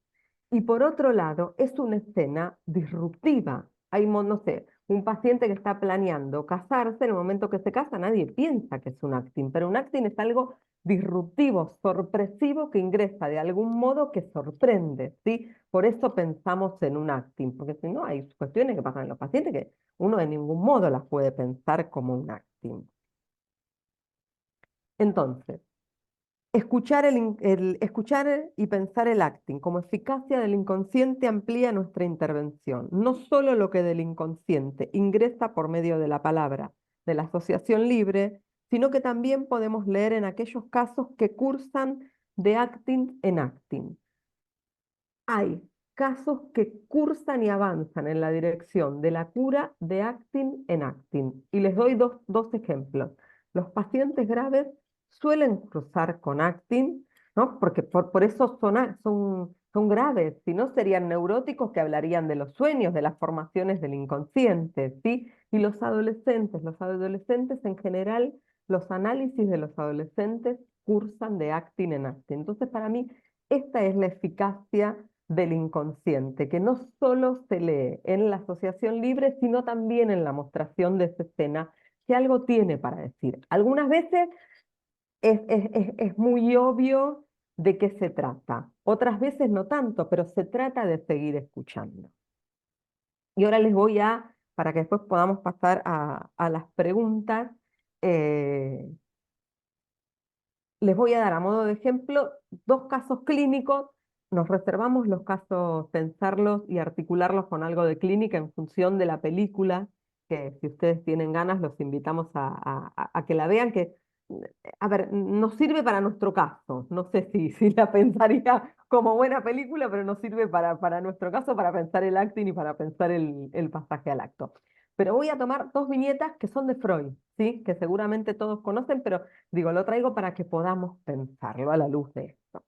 Y por otro lado, es una escena disruptiva. Hay, no sé, un paciente que está planeando casarse, en el momento que se casa nadie piensa que es un acting, pero un acting es algo disruptivo, sorpresivo, que ingresa de algún modo que sorprende, ¿sí? Por eso pensamos en un acting, porque si no hay cuestiones que pasan en los pacientes que uno de ningún modo las puede pensar como un acting. Entonces, escuchar y pensar el acting como eficacia del inconsciente amplía nuestra intervención. No solo lo que del inconsciente ingresa por medio de la palabra, de la asociación libre, sino que también podemos leer en aquellos casos que cursan de acting en acting. Hay casos que cursan y avanzan en la dirección de la cura de acting en acting. Y les doy dos ejemplos. Los pacientes graves suelen cruzar con acting, ¿no? Porque por eso son graves, si no serían neuróticos que hablarían de los sueños, de las formaciones del inconsciente, ¿sí? Y los adolescentes en general, los análisis de los adolescentes cursan de acting en acting. Entonces, para mí, esta es la eficacia del inconsciente, que no solo se lee en la asociación libre, sino también en la mostración de esa escena, que algo tiene para decir. Algunas veces es muy obvio de qué se trata, otras veces no tanto, pero se trata de seguir escuchando. Y ahora les voy para que después podamos pasar a las preguntas, les voy a dar a modo de ejemplo dos casos clínicos. Nos reservamos los casos, pensarlos y articularlos con algo de clínica en función de la película, que si ustedes tienen ganas los invitamos a que la vean, que, a ver, nos sirve para nuestro caso. No sé si la pensaría como buena película, pero nos sirve para nuestro caso, para pensar el acting y para pensar el pasaje al acto. Pero voy a tomar dos viñetas que son de Freud, ¿sí? Que seguramente todos conocen, pero digo, lo traigo para que podamos pensarlo a la luz de esto.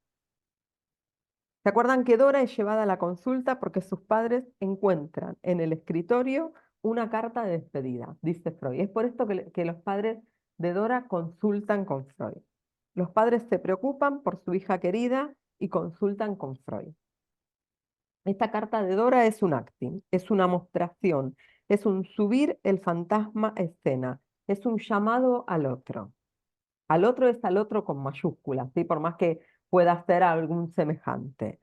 ¿Se acuerdan que Dora es llevada a la consulta porque sus padres encuentran en el escritorio una carta de despedida, dice Freud? Es por esto que los padres de Dora consultan con Freud. Los padres se preocupan por su hija querida y consultan con Freud. Esta carta de Dora es un acting, es una mostración, es un subir el fantasma a escena, es un llamado al otro. Al otro es al otro con mayúsculas, ¿sí? Por más que pueda ser algún semejante.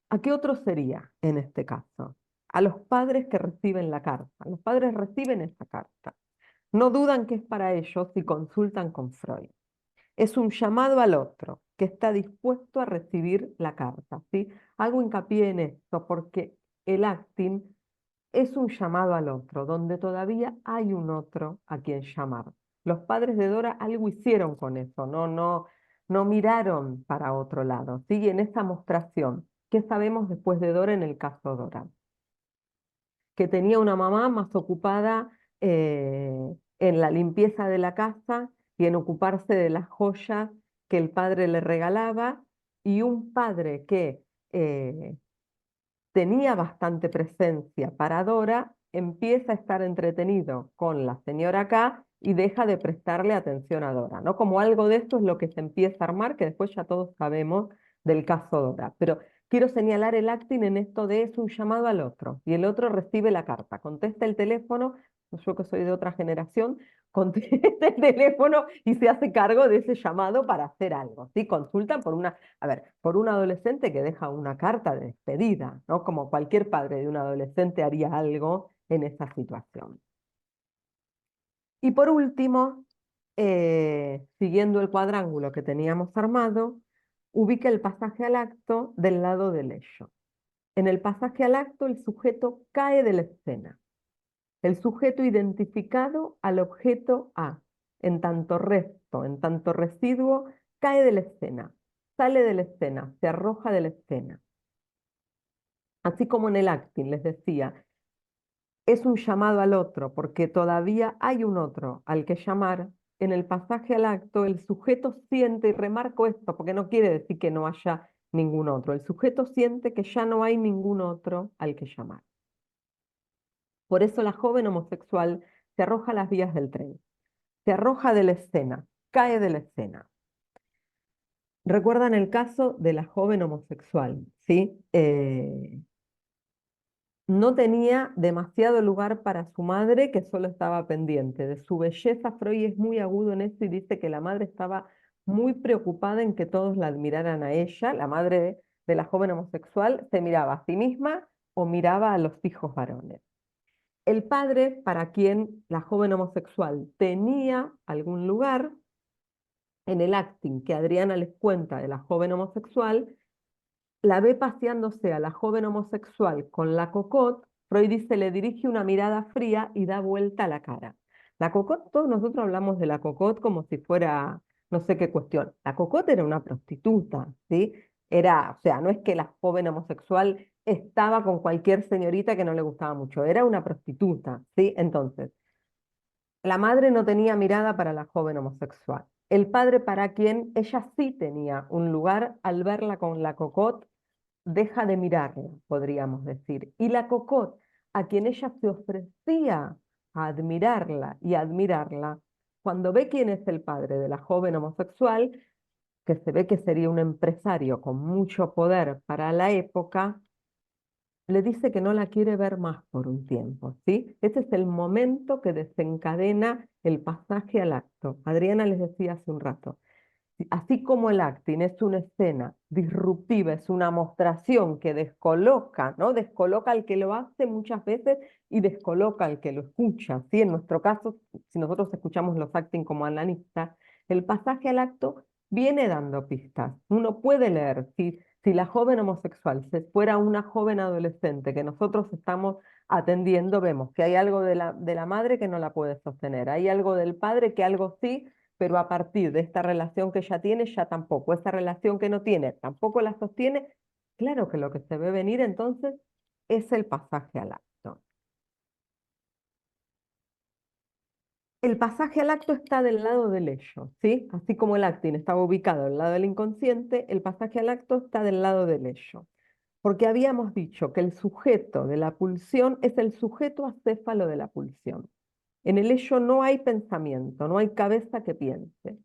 ¿A qué otro sería en este caso? A los padres que reciben la carta. Los padres reciben esa carta. No dudan que es para ellos y consultan con Freud. Es un llamado al otro que está dispuesto a recibir la carta, ¿sí? Hago hincapié en esto porque el acting es un llamado al otro, donde todavía hay un otro a quien llamar. Los padres de Dora algo hicieron con eso, no miraron para otro lado, ¿sí? Y en esa mostración, ¿qué sabemos después de Dora en el caso Dora? Que tenía una mamá más ocupada en la limpieza de la casa y en ocuparse de las joyas que el padre le regalaba, y un padre que tenía bastante presencia para Dora, empieza a estar entretenido con la señora K y deja de prestarle atención a Dora, ¿no? Como algo de esto es lo que se empieza a armar, que después ya todos sabemos del caso Dora. Pero quiero señalar el acting en esto de es un llamado al otro, y el otro recibe la carta, contesta el teléfono, yo que soy de otra generación, contesta el teléfono y se hace cargo de ese llamado para hacer algo, ¿sí? Consultan por una, a ver, por un adolescente que deja una carta de despedida, ¿no? Como cualquier padre de un adolescente haría algo en esa situación. Y por último, siguiendo el cuadrángulo que teníamos armado, ubica el pasaje al acto del lado del ello. En el pasaje al acto, el sujeto cae de la escena. El sujeto identificado al objeto A, en tanto resto, en tanto residuo, cae de la escena, sale de la escena, se arroja de la escena. Así como en el acting les decía, es un llamado al otro, porque todavía hay un otro al que llamar. En el pasaje al acto, el sujeto siente, y remarco esto, porque no quiere decir que no haya ningún otro, el sujeto siente que ya no hay ningún otro al que llamar. Por eso la joven homosexual se arroja a las vías del tren, se arroja de la escena, cae de la escena. ¿Recuerdan el caso de la joven homosexual? ¿Sí? No tenía demasiado lugar para su madre, que solo estaba pendiente de su belleza. Freud es muy agudo en esto y dice que la madre estaba muy preocupada en que todos la admiraran a ella. La madre de la joven homosexual se miraba a sí misma o miraba a los hijos varones. El padre, para quien la joven homosexual tenía algún lugar, en el acting que Adriana les cuenta de la joven homosexual, la ve paseándose a la joven homosexual con la cocotte. Freud dice, le dirige una mirada fría y da vuelta la cara. La cocotte, todos nosotros hablamos de la cocotte como si fuera no sé qué cuestión. La cocotte era una prostituta, ¿sí? Era, o sea, no es que la joven homosexual estaba con cualquier señorita que no le gustaba mucho, era una prostituta, ¿sí? Entonces, la madre no tenía mirada para la joven homosexual. El padre, para quien ella sí tenía un lugar, al verla con la cocotte, deja de mirarla, podríamos decir. Y la cocotte, a quien ella se ofrecía a admirarla y a admirarla, cuando ve quién es el padre de la joven homosexual, que se ve que sería un empresario con mucho poder para la época, le dice que no la quiere ver más por un tiempo, ¿sí? Ese es el momento que desencadena el pasaje al acto. Adriana les decía hace un rato, así como el acting es una escena disruptiva, es una mostración que descoloca, ¿no? Descoloca al que lo hace muchas veces y descoloca al que lo escucha, ¿sí? En nuestro caso, si nosotros escuchamos los acting como analistas, el pasaje al acto viene dando pistas. Uno puede leer, si la joven homosexual se fuera una joven adolescente que nosotros estamos atendiendo, vemos que hay algo de la madre que no la puede sostener, hay algo del padre que algo sí, pero a partir de esta relación que ya tiene, ya tampoco. Esa relación que no tiene, tampoco la sostiene. Claro que lo que se ve venir entonces es el pasaje al acto. El pasaje al acto está del lado del ello, ¿sí? Así como el acting estaba ubicado del lado del inconsciente, el pasaje al acto está del lado del ello. Porque habíamos dicho que el sujeto de la pulsión es el sujeto acéfalo de la pulsión. En el ello no hay pensamiento, no hay cabeza que piense.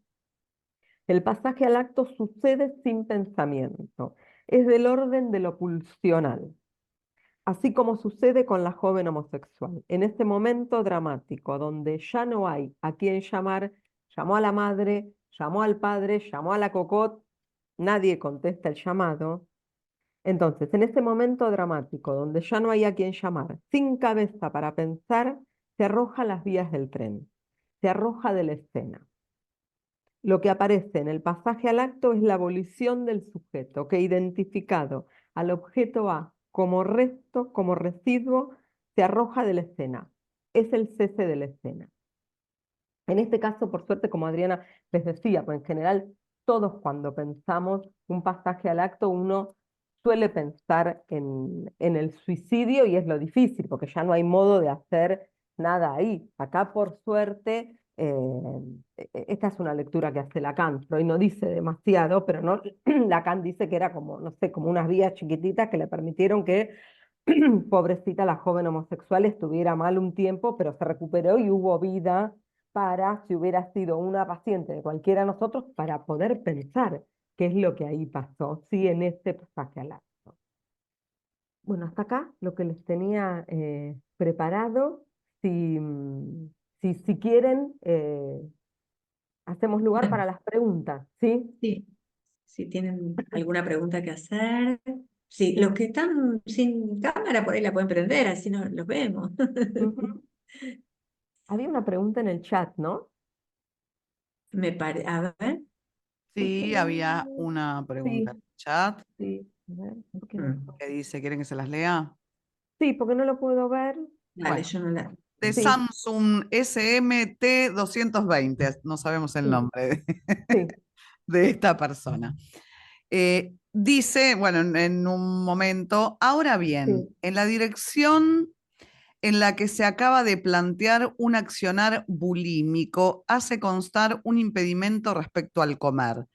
El pasaje al acto sucede sin pensamiento, es del orden de lo pulsional, así como sucede con la joven homosexual. En ese momento dramático, donde ya no hay a quién llamar, llamó a la madre, llamó al padre, llamó a la cocot, nadie contesta el llamado. Entonces, en ese momento dramático, donde ya no hay a quién llamar, sin cabeza para pensar, se arroja a las vías del tren, se arroja de la escena. Lo que aparece en el pasaje al acto es la abolición del sujeto, que identificado al objeto A como resto, como residuo, se arroja de la escena. Es el cese de la escena. En este caso, por suerte, como Adriana les decía, pues en general todos cuando pensamos un pasaje al acto, uno suele pensar en el suicidio y es lo difícil, porque ya no hay modo de hacer nada ahí. Acá, por suerte, esta es una lectura que hace Lacan. Freud no dice demasiado, pero no, Lacan dice que era como, no sé, como unas vías chiquititas que le permitieron que pobrecita la joven homosexual estuviera mal un tiempo, pero se recuperó y hubo vida para, si hubiera sido una paciente de cualquiera de nosotros, para poder pensar qué es lo que ahí pasó, sí, en este pasaje al acto. Bueno, hasta acá lo que les tenía preparado. Si quieren, hacemos lugar Bueno, para las preguntas, ¿sí? sí, si tienen alguna pregunta que hacer. Sí, los que están sin cámara por ahí la pueden prender, así no los vemos. Ujú. Había una pregunta en el chat, ¿no? A ver. Sí, había una pregunta en Sí, el chat sí. A ver, ¿por qué no? Mm, que dice, ¿quieren que se las lea? Sí, porque no lo puedo ver. Dale, Bueno, yo no la. de Sí, Samsung SMT 220, no sabemos el sí, nombre sí, de esta persona. Dice, bueno, en un momento, ahora bien, sí. en la dirección en la que se acaba de plantear un accionar bulímico, hace constar un impedimento respecto al comer.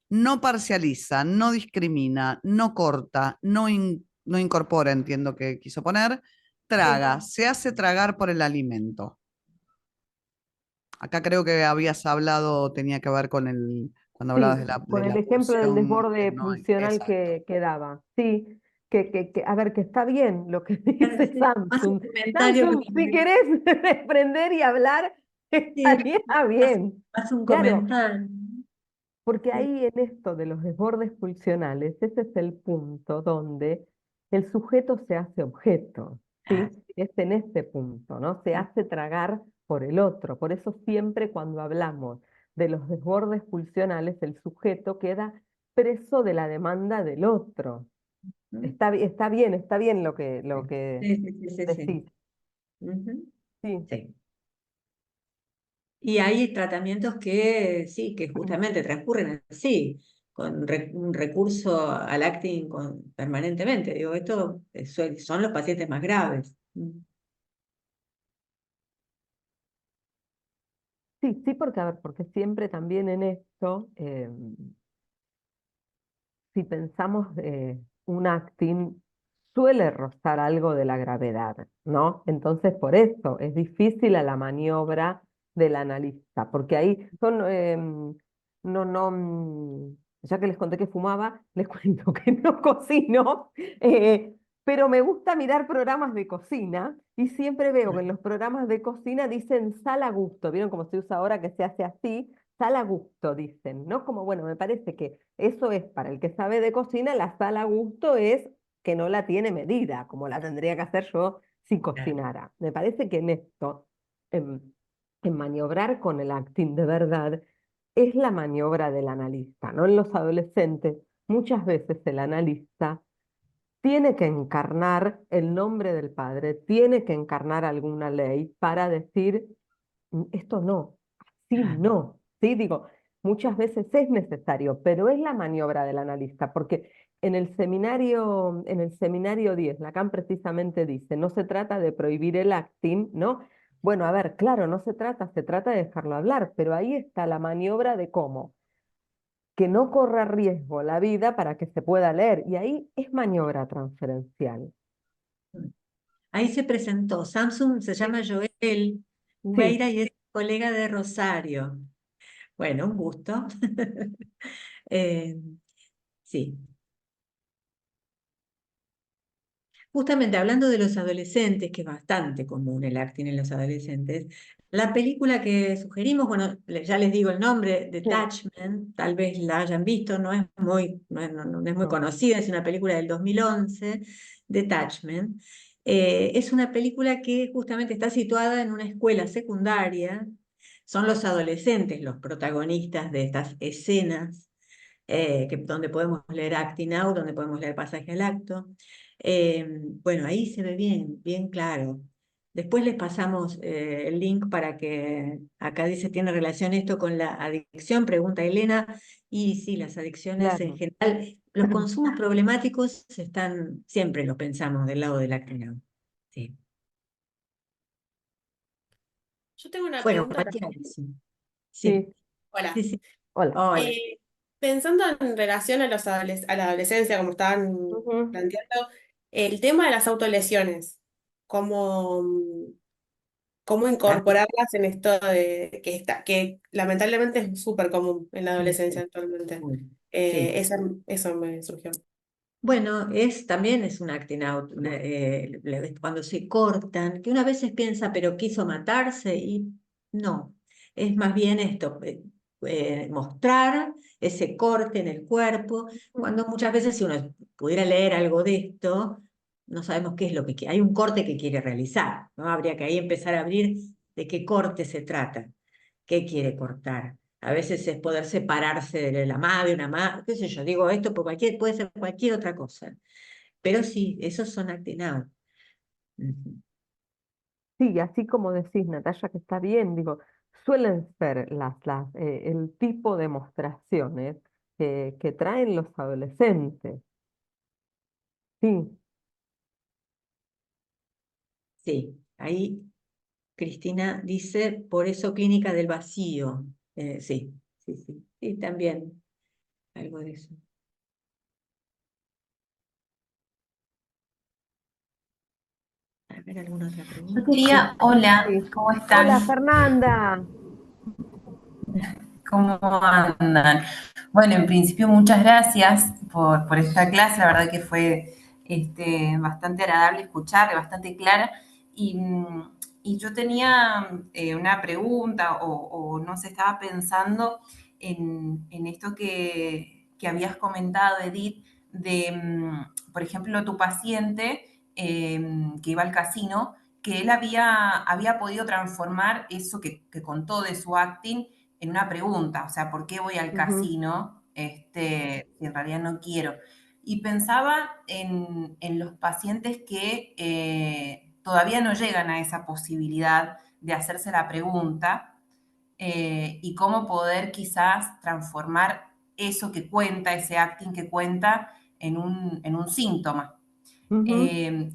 No parcializa, no discrimina, no corta, no incorpora, entiendo que quiso poner, Sí. traga, se hace tragar por el alimento. Acá creo que habías hablado, tenía que ver con cuando hablabas Sí, de con de el la ejemplo del pulsión, que desborde no hay, pulsional exacto. que daba. Sí, a ver, que está bien lo que Claro, dice sí, más un Samsung. comentario que Samsung, si querés desprender y hablar, sí, estaría más, bien. más un Claro, comentario. porque Sí, ahí en esto de los desbordes pulsionales, ese es el punto donde el sujeto se hace objeto, ah, ¿sí? Es en este punto, ¿no? Se hace tragar por el otro. Por eso siempre cuando hablamos de los desbordes pulsionales, el sujeto queda preso de la demanda del otro. ¿no? Está bien lo Sí, que sí, sí, sí, sí. decís. Ujú, Sí. sí. Y hay tratamientos que sí, que justamente transcurren así, con un recurso al acting permanentemente. Digo, esto son los pacientes más graves. Sí, sí, porque, a ver, porque siempre también en esto, si pensamos un acting, suele rozar algo de la gravedad, ¿no? Entonces, por eso es difícil a la maniobra del analista, porque ahí son, no, no, ya que les conté que fumaba, les cuento que no cocino, pero me gusta mirar programas de cocina y siempre veo que en los programas de cocina dicen sal a gusto, ¿vieron cómo se usa ahora que se hace así? Sal a gusto, dicen, ¿no? Como, bueno, me parece que eso es para el que sabe de cocina, la sal a gusto es que no la tiene medida, como la tendría que hacer yo si Claro. cocinara. Me parece que en esto, en, en maniobrar con el acting de verdad, es la maniobra del analista, ¿no? En los adolescentes, muchas veces el analista tiene que encarnar el nombre del padre, tiene que encarnar alguna ley para decir, esto no, así Ah, no. Sí, digo, muchas veces es necesario, pero es la maniobra del analista, porque en el seminario 10 Lacan precisamente dice, no se trata de prohibir el acting, ¿no? Bueno, a ver, claro, no se trata de dejarlo hablar, pero ahí está la maniobra de cómo. que no corra riesgo la vida para que se pueda leer. Y ahí es maniobra transferencial. Ahí se presentó. Samsung se llama Joel Sí, Ubeira y es colega de Rosario. Bueno, un gusto. Eh, sí. Justamente hablando de los adolescentes, que es bastante común el acting en los adolescentes, la película que sugerimos, bueno, ya les digo el nombre, sí, Detachment, tal vez la hayan visto, no es muy, no es muy no. conocida, es una película del 2011, Detachment. Es una película que justamente está situada en una escuela secundaria, son los adolescentes los protagonistas de estas escenas donde podemos leer Acting Out, donde podemos leer Pasaje al Acto. Bueno, ahí se ve bien, bien claro. Después les pasamos el link para que, acá dice, tiene relación esto con la adicción, pregunta Elena, y sí, las adicciones en Claro. general, los consumos problemáticos están, siempre lo pensamos del lado del Acting Out. Sí. Yo tengo una Bueno, pregunta. Matías, sí, sí, Sí, Hola. sí, sí. hola. Hola. Pensando en relación a a la adolescencia, como estaban Ujú. planteando, el tema de las autolesiones, ¿cómo, cómo Ah, incorporarlas en esto de que lamentablemente es súper común en la sí, adolescencia sí, actualmente? sí. Eso me surgió. Bueno, también es un acting out, cuando se cortan, que una veces piensa, pero quiso matarse, y no, es más bien esto, mostrar ese corte en el cuerpo, cuando muchas veces si uno pudiera leer algo de esto, no sabemos qué es lo que quiere, hay un corte que quiere realizar, ¿no? Habría que ahí empezar a abrir de qué corte se trata, qué quiere cortar. A veces es poder separarse de la madre, una madre, qué sé yo, digo esto por puede ser cualquier otra cosa. Pero sí, esos son acting out. Ujú. Sí, así como decís, Natalia, que está bien, digo, suelen ser el tipo de demostraciones que traen los adolescentes. Sí, Sí, ahí Cristina dice, por eso clínica del vacío. Sí, sí, sí. Sí, también algo de eso. A ver, ¿alguna otra Yo pregunta? Sí. quería, hola, sí. ¿cómo Hola, están? Fernanda. ¿Cómo andan? Bueno, en principio muchas gracias por esta clase, la verdad que fue bastante agradable escuchar, bastante clara. Y, y yo tenía una pregunta o no sé, estaba pensando en esto que habías comentado, Edith, de, por ejemplo, tu paciente que iba al casino, que él había podido transformar eso que contó de su acting en una pregunta, o sea, ¿por qué voy al Ujú, casino si en realidad no quiero? Y pensaba en los pacientes que todavía no llegan a esa posibilidad de hacerse la pregunta y cómo poder quizás transformar eso que cuenta, ese acting que cuenta, en un síntoma. ujú,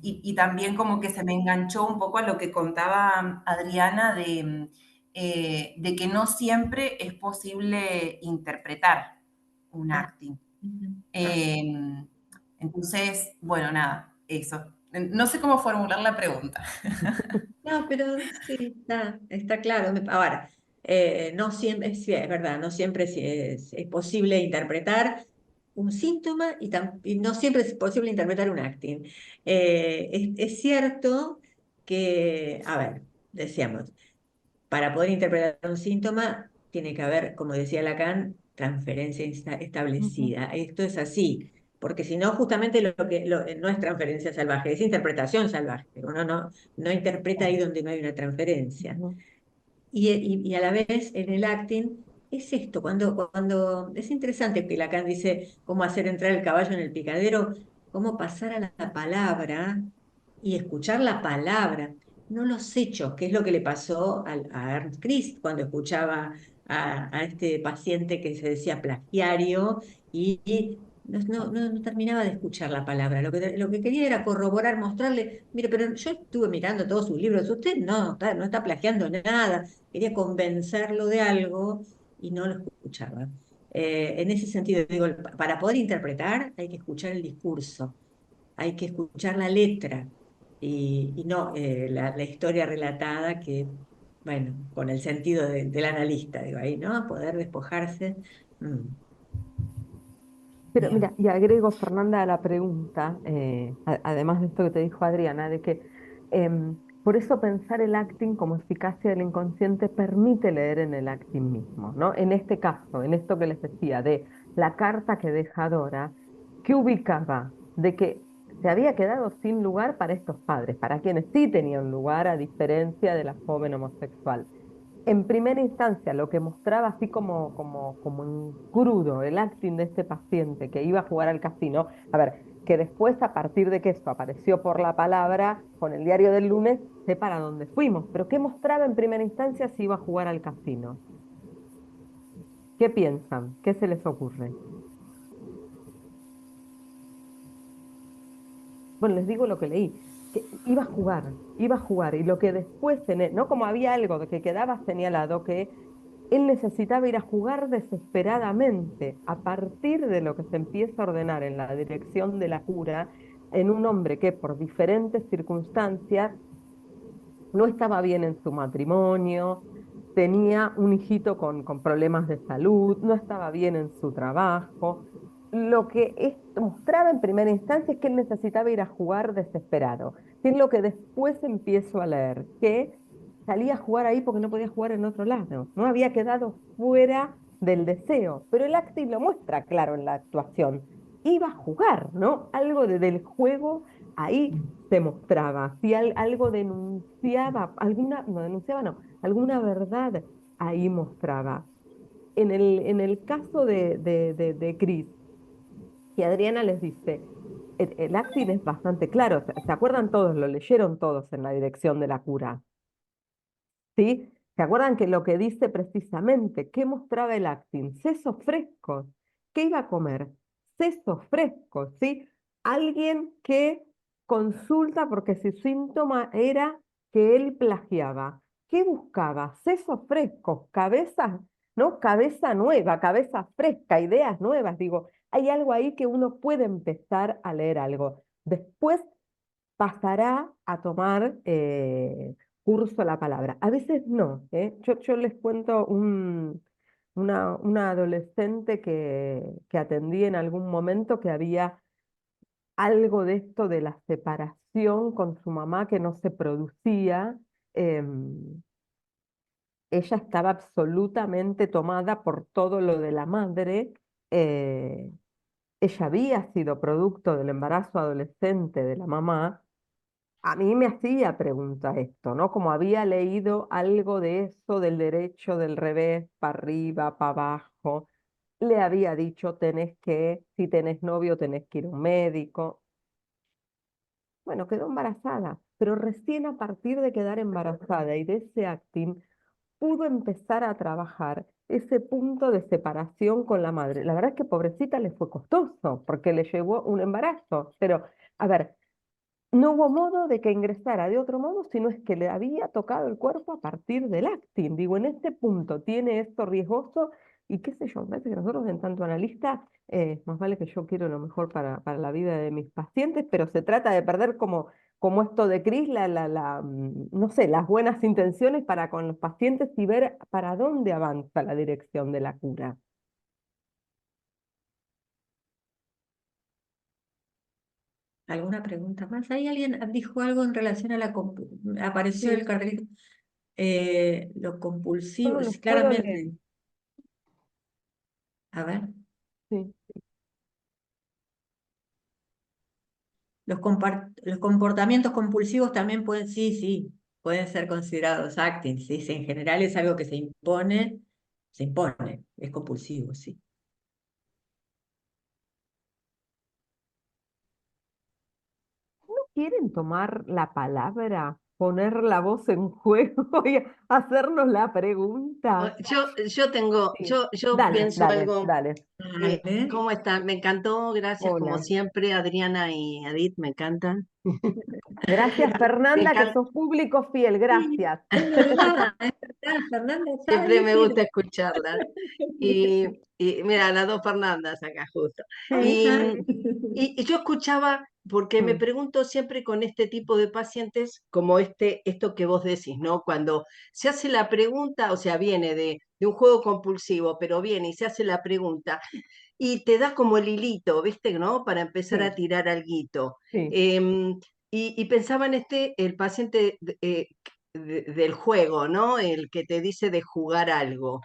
Y también como que se me enganchó un poco a lo que contaba Adriana de que no siempre es posible interpretar un Ah, acting. ujú. Eh, entonces, bueno, nada, eso. No sé cómo formular la pregunta. No, pero sí, está claro. Ahora, no siempre, sí, es verdad, no siempre es posible interpretar un síntoma y no siempre es posible interpretar un acting. Es cierto que, a ver, decíamos, para poder interpretar un síntoma tiene que haber, como decía Lacan, transferencia ujú, establecida. Esto es así, porque si no, justamente no es transferencia salvaje, es interpretación salvaje. Uno no interpreta ahí donde no hay una transferencia. ujú, Y a la vez en el acting es esto, cuando es interesante que Lacan dice cómo hacer entrar el caballo en el picadero, cómo pasar a la palabra y escuchar la palabra, no los hechos, que es lo que le pasó a Ernst Christ cuando escuchaba a este paciente que se decía plagiario y no terminaba de escuchar la palabra. Lo que quería era corroborar, mostrarle, mire, pero yo estuve mirando todos sus libros, usted no está plagiando nada, quería convencerlo de algo y no lo escuchaba. En ese sentido, digo, para poder interpretar hay que escuchar el discurso, hay que escuchar la letra y no la historia relatada que, bueno, con el sentido del analista, digo, ahí, ¿no? Poder despojarse. Mm, Pero bien. mira, y agrego, Fernanda, a la pregunta, además de esto que te dijo Adriana, de que por eso pensar el acting como eficacia del inconsciente permite leer en el acting mismo, ¿no? En este caso, en esto que les decía, de la carta que deja Dora, que ubicaba de que se había quedado sin lugar para estos padres, para quienes sí tenían lugar, a diferencia de la joven homosexual. En primera instancia, lo que mostraba así como en crudo el acting de este paciente que iba a jugar al casino, a ver, que después a partir de que esto apareció por la palabra con el diario del lunes, sé para dónde fuimos, pero ¿qué mostraba en primera instancia si iba a jugar al casino? ¿Qué piensan? ¿Qué se les ocurre? Bueno, les digo lo que leí, que iba a jugar, y lo que después, ¿no? Como había algo de que quedaba señalado que él necesitaba ir a jugar desesperadamente a partir de lo que se empieza a ordenar en la dirección de la cura en un hombre que por diferentes circunstancias no estaba bien en su matrimonio, tenía un hijito con problemas de salud, no estaba bien en su trabajo. Lo que esto mostraba en primera instancia es que él necesitaba ir a jugar desesperado, que es lo que después empiezo a leer, que salía a jugar ahí porque no podía jugar en otro lado, no había quedado fuera del deseo, pero el acting lo muestra claro en la actuación. Iba a jugar, ¿no? Algo del juego ahí se mostraba, si algo denunciaba, no denunciaba, no, alguna verdad ahí mostraba. En el caso de Chris, y Adriana les dice, el acting es bastante claro, ¿se acuerdan todos? Lo leyeron todos en la dirección de la cura, ¿sí? ¿Se acuerdan que lo que dice precisamente, qué mostraba el acting? Sesos frescos. ¿Qué iba a comer? Sesos frescos, ¿sí? Alguien que consulta porque su síntoma era que él plagiaba. ¿Qué buscaba? Sesos frescos, cabeza, ¿no? Cabeza nueva, cabeza fresca, ideas nuevas. Digo, hay algo ahí que uno puede empezar a leer algo. Después pasará a tomar curso la palabra. A veces no, ¿eh? Yo les cuento una adolescente que atendí en algún momento que había algo de esto de la separación con su mamá que no se producía. Ella estaba absolutamente tomada por todo lo de la madre. eh, Ella había sido producto del embarazo adolescente de la mamá. A mí me hacía pregunta esto, ¿no? Como había leído algo de eso, del derecho, del revés, para arriba, para abajo, le había dicho, si tenés novio, tenés que ir a un médico. Bueno, quedó embarazada, pero recién a partir de quedar embarazada y de ese acting, pudo empezar a trabajar ese punto de separación con la madre. La verdad es que pobrecita le fue costoso, porque le llevó un embarazo, pero, a ver, no hubo modo de que ingresara de otro modo, sino es que le había tocado el cuerpo a partir del acting. Digo, en este punto tiene esto riesgoso y qué sé yo, me parece que nosotros en tanto analista, más vale que yo quiero lo mejor para la vida de mis pacientes, pero se trata de perder como esto de Cris, no sé, las buenas intenciones para con los pacientes y ver para dónde avanza la dirección de la cura. ¿Alguna pregunta más? ¿Ahí alguien dijo algo en relación a apareció el Sí, cartelito? Lo compulsivo, solo los sí, puedo leer. claramente. A ver, Sí. los comportamientos compulsivos también pueden, sí, sí, pueden ser considerados acting, sí, sí, en general es algo que se impone, es compulsivo, sí. ¿Quieren tomar la palabra, poner la voz en juego y hacernos la pregunta? Yo tengo, Sí. yo Dale, pienso dale, algo dale. Vale. ¿Cómo están? Me encantó, gracias como Hola. siempre, Adriana y Edith, me encantan. Gracias, Me Fernanda, que encanta, sos público fiel. Sí, Gracias. es verdad, Fernanda está siempre ahí me gusta firme. escucharlas. Y mira, las dos Fernandas acá justo. Sí, Y, Ajá. y yo escuchaba, porque me mm, pregunto siempre con este tipo de pacientes, como esto que vos decís, ¿no? Cuando se hace la pregunta, o sea, viene de un juego compulsivo, pero viene y se hace la pregunta, y te da como el hilito, ¿viste? ¿No? Para empezar a sí, tirar alguito. sí. Y pensaba en el paciente del juego, ¿no? El que te dice de jugar algo.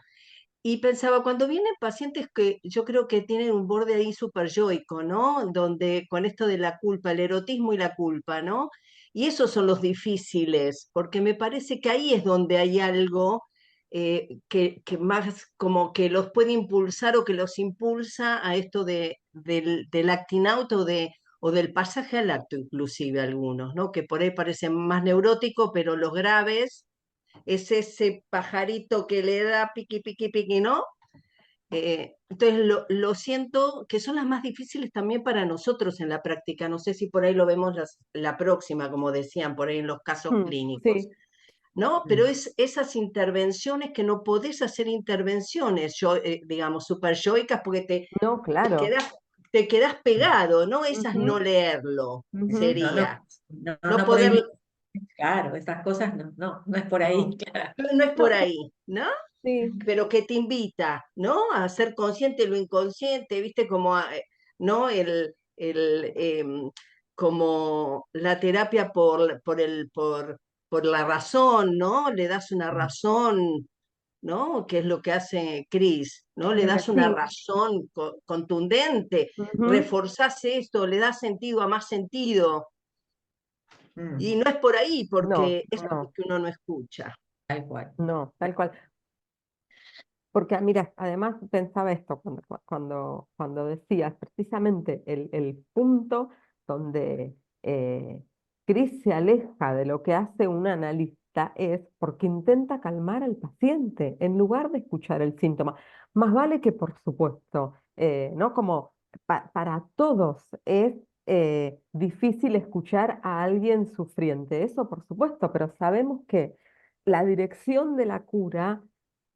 Y pensaba, cuando vienen pacientes que yo creo que tienen un borde ahí súper yoico, ¿no? Donde con esto de la culpa, el erotismo y la culpa, ¿no? Y esos son los difíciles, porque me parece que ahí es donde hay algo que más como que los puede impulsar o que los impulsa a esto del acting out o del pasaje al acto, inclusive algunos, ¿no? Que por ahí parecen más neuróticos, pero los graves es ese pajarito que le da piqui, piqui, piqui, ¿no? Entonces lo siento que son las más difíciles también para nosotros en la práctica. No sé si por ahí lo vemos la próxima, como decían por ahí en los casos clínicos, Sí, ¿no? Pero es esas intervenciones que no podés hacer intervenciones, digamos, super yoicas, porque no, te claro. quedás, te quedás pegado, ¿no? Esas Ujú, no leerlo, ujú. No, no, sería. no, No no poder, prohibir, claro, esas cosas no es por ahí, No, claro. no es por no, ahí, ¿no? sí. Pero que te invita, ¿no? A ser consciente de lo inconsciente, ¿viste? Como, ¿no? Como la terapia por la razón, ¿no? Le das una razón, ¿no? Que es lo que hace Cris, ¿no? Le das una Sí. razón contundente, Ujú. reforzás esto, le das sentido a más sentido. Y Mm, no es por ahí, No, porque es no, porque uno no escucha. tal cual. no, tal cual. Porque, mira, además pensaba esto cuando decías precisamente el punto donde Cris se aleja de lo que hace un analista es porque intenta calmar al paciente en lugar de escuchar el síntoma. Más vale que, por supuesto, ¿no? Como para todos es difícil escuchar a alguien sufriente, eso por supuesto, pero sabemos que la dirección de la cura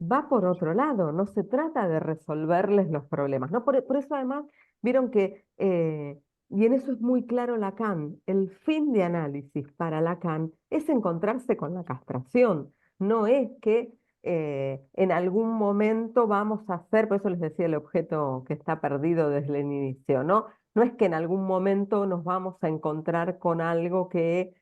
va por otro lado, no se trata de resolverles los problemas, ¿no? Por eso además vieron que, y en eso es muy claro Lacan, el fin de análisis para Lacan es encontrarse con la castración, no es que en algún momento vamos a hacer, por eso les decía el objeto que está perdido desde el inicio, ¿no? No es que en algún momento nos vamos a encontrar con algo que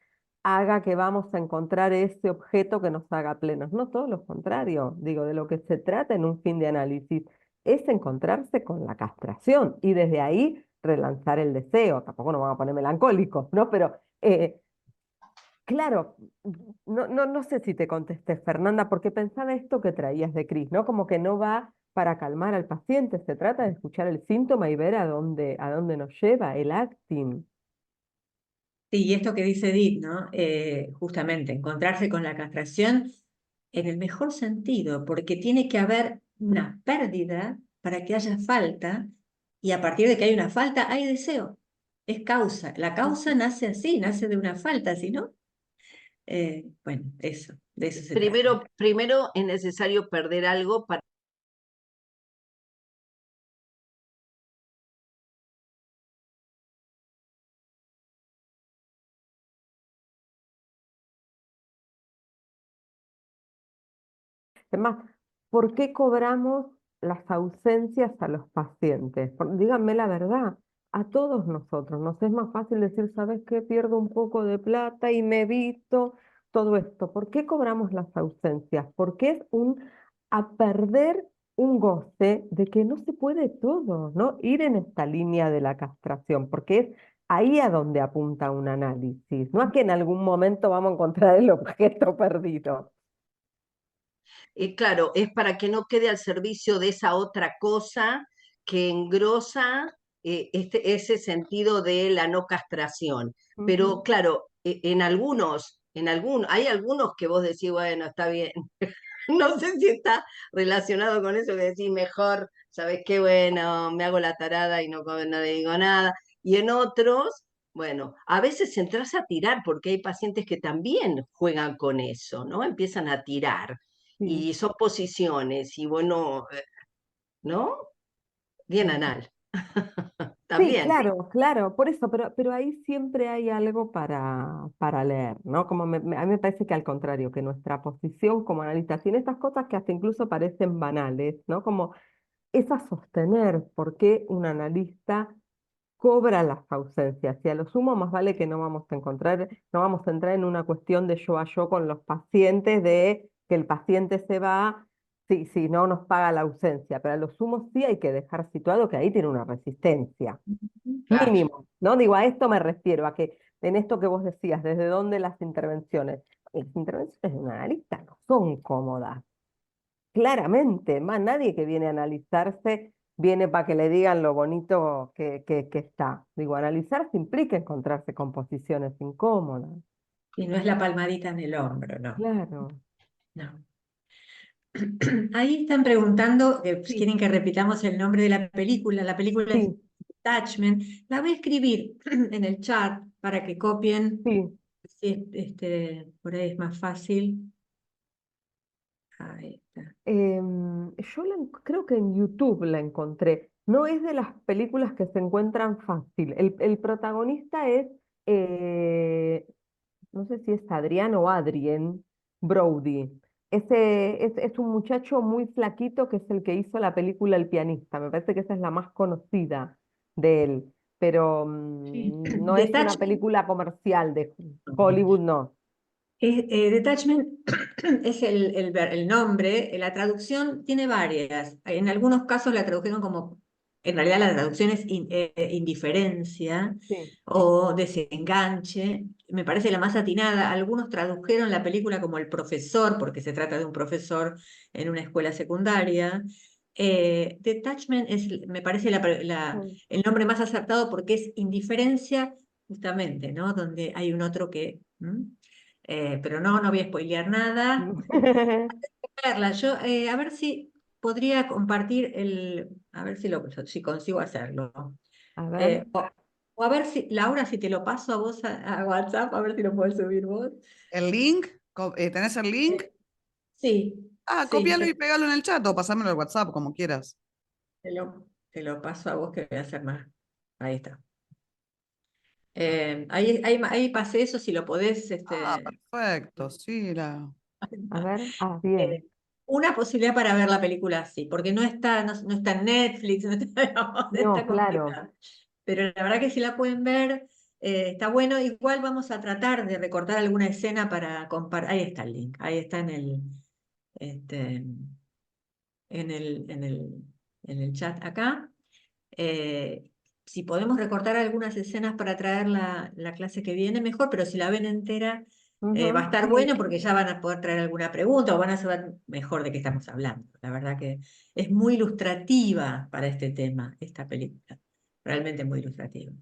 haga que vamos a encontrar ese objeto que nos haga plenos. No todo lo contrario. Digo, de lo que se trata en un fin de análisis es encontrarse con la castración y desde ahí relanzar el deseo. Tampoco nos vamos a poner melancólicos, ¿no? Pero claro, no sé si te contesté, Fernanda, porque pensaba esto que traías de Cris, ¿no? Como que no va para calmar al paciente, se trata de escuchar el síntoma y ver a dónde nos lleva el acting. Sí, y esto que dice Edith, ¿no? Justamente, encontrarse con la castración en el mejor sentido, porque tiene que haber una pérdida para que haya falta, y a partir de que hay una falta, hay deseo. Es causa. La causa nace así, nace de una falta, si no, bueno, eso, de eso se trata. Primero es necesario perder algo para Además, ¿por qué cobramos las ausencias a los pacientes? Díganme la verdad, a todos nosotros nos es más fácil decir, ¿sabes qué? Pierdo un poco de plata y me evito todo esto. ¿Por qué cobramos las ausencias? Porque es a perder un goce de que no se puede todo, ¿no? Ir en esta línea de la castración, porque es ahí a donde apunta un análisis, no a que en algún momento vamos a encontrar el objeto perdido. claro, es para que no quede al servicio de esa otra cosa que engrosa ese sentido de la no castración. Ujú. Pero claro, hay algunos que vos decís, bueno, está bien, No sé si está relacionado con eso que decís mejor, ¿sabes qué? Bueno, me hago la tarada y no digo nada. Y en otros, bueno, a veces entras a tirar porque hay pacientes que también juegan con eso, ¿no? Empiezan a tirar Sí. y son posiciones y bueno, ¿no? Bien anal. Sí, También. claro, claro, por eso, pero ahí siempre hay algo para leer, ¿no? Como a mí me parece que al contrario, que nuestra posición como analistas tiene estas cosas que hasta incluso parecen banales, ¿no? Como es a sostener por qué un analista cobra las ausencias. Y a lo sumo más vale que no vamos a entrar en una cuestión de yo a yo con los pacientes, de que el paciente se va, si no nos paga la ausencia, pero a lo sumo sí hay que dejar situado que ahí tiene una resistencia, Claro. mínimo, ¿no? Digo, a esto me refiero, a que en esto que vos decías, desde dónde las intervenciones. Las intervenciones de un analista no son cómodas. Claramente, más nadie que viene a analizarse viene para que le digan lo bonito que está. Digo, analizarse implica encontrarse con posiciones incómodas. Y no es la palmadita en el hombro, no, Claro. no. Ahí están preguntando, que Sí, quieren que repitamos el nombre de la película es sí, Attachment. La voy a escribir en el chat para que copien, sí. si por ahí es más fácil. Ahí está. Yo creo que en YouTube la encontré. No es de las películas que se encuentran fácil. El protagonista es, eh, no sé si es Adrián o Adrien Brody. Es un muchacho muy flaquito que es el que hizo la película El pianista. Me parece que esa es la más conocida de él, pero Sí. no es una Detachment, película comercial de Hollywood, no. Detachment es el nombre, la traducción tiene varias. En algunos casos la tradujeron como, en realidad la traducción es indiferencia Sí. o desenganche. Me parece la más atinada. Algunos tradujeron la película como El profesor, porque se trata de un profesor en una escuela secundaria. Detachment me parece Mm. el nombre más acertado porque es indiferencia, justamente, ¿no? Donde hay un otro que... pero no voy a spoilear nada. Verla, yo, a ver si podría compartir a ver si consigo hacerlo. A ver, Eh, o, o a ver si, Laura, si te lo paso a vos a WhatsApp, a ver si lo puedes subir vos. ¿El link? ¿Tenés el link? Eh, sí, Ah, sí, cópialo y pégalo en el chat o pasámelo al WhatsApp, como quieras. te lo paso a vos que voy a hacer más. Ahí está. Ahí pasé eso, si lo podés, Ah, perfecto, sí, a ver, eh, bien. una posibilidad para ver la película así, porque no está en Netflix, no está, No, está claro. complicada. Pero la verdad que si la pueden ver, está bueno. Igual vamos a tratar de recortar alguna escena para comparar. Ahí está el link, ahí está este, en el chat acá. Eh, si podemos recortar algunas escenas para traer la clase que viene, mejor, pero si la ven entera, va a Ujú, estar sí. bueno porque ya van a poder traer alguna pregunta o van a saber mejor de qué estamos hablando. La verdad que es muy ilustrativa para este tema, esta película. Realmente muy ilustrativa.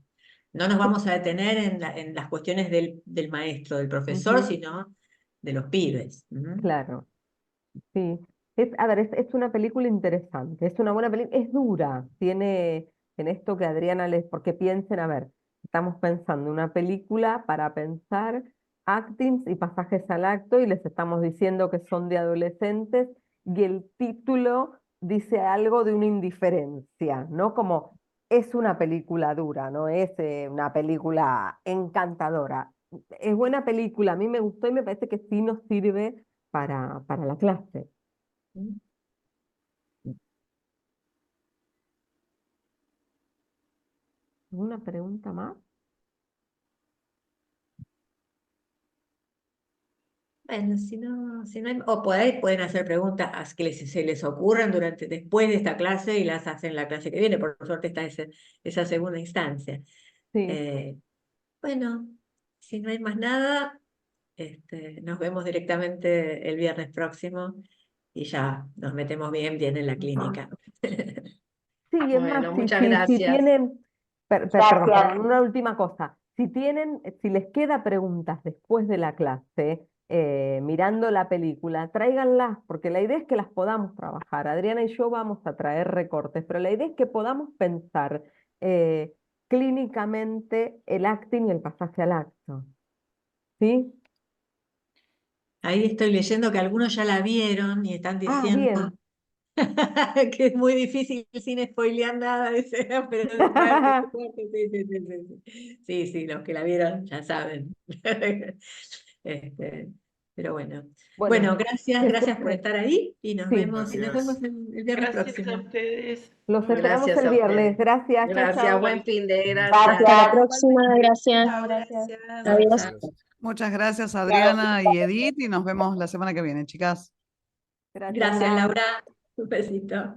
No nos vamos a detener en las cuestiones del maestro, del profesor, Ujú, sino de los pibes. claro, sí. A ver, es una película interesante, es una buena película, es dura, tiene en esto que Adriana les, porque piensen, a ver, estamos pensando una película para pensar actings y pasajes al acto y les estamos diciendo que son de adolescentes y el título dice algo de una indiferencia, ¿no? Como es una película dura, no es una película encantadora. Es buena película, a mí me gustó y me parece que sí nos sirve para la clase. ¿Mm? ¿Una pregunta más? Bueno, si no o por ahí pueden hacer preguntas que se les ocurran después de esta clase y las hacen la clase que viene. Por suerte está esa segunda instancia. Sí. Eh, bueno, si no hay más nada, nos vemos directamente el viernes próximo y ya nos metemos bien en la Ujú. clínica. Sí, y es más, Bueno, si, muchas si gracias. tienen, perdón, Gracias. una última cosa. Si les queda preguntas después de la clase, mirando la película, tráiganlas, porque la idea es que las podamos trabajar. Adriana y yo vamos a traer recortes, pero la idea es que podamos pensar clínicamente el acting y el pasaje al acto. ¿Sí? Ahí estoy leyendo que algunos ya la vieron y están Ah, diciendo bien. que es muy difícil sin spoilear nada, dice, pero es fuerte, es fuerte, sí, sí, los que la vieron ya saben. Pero bueno. Bueno, Bueno, gracias, que gracias por suerte. estar ahí y nos Sí, vemos Gracias. el viernes Gracias a próximo. ustedes. los esperamos Gracias el a viernes. ustedes. Gracias, chao, Gracias, chao. buen fin de Hasta la gracias. próxima, gracias. Chao, Gracias. gracias. Chao, Adiós. chao. Muchas gracias, Adriana y Edith, y nos vemos la semana que viene, chicas. Gracias, Gracias, Lau. Laura. Un besito.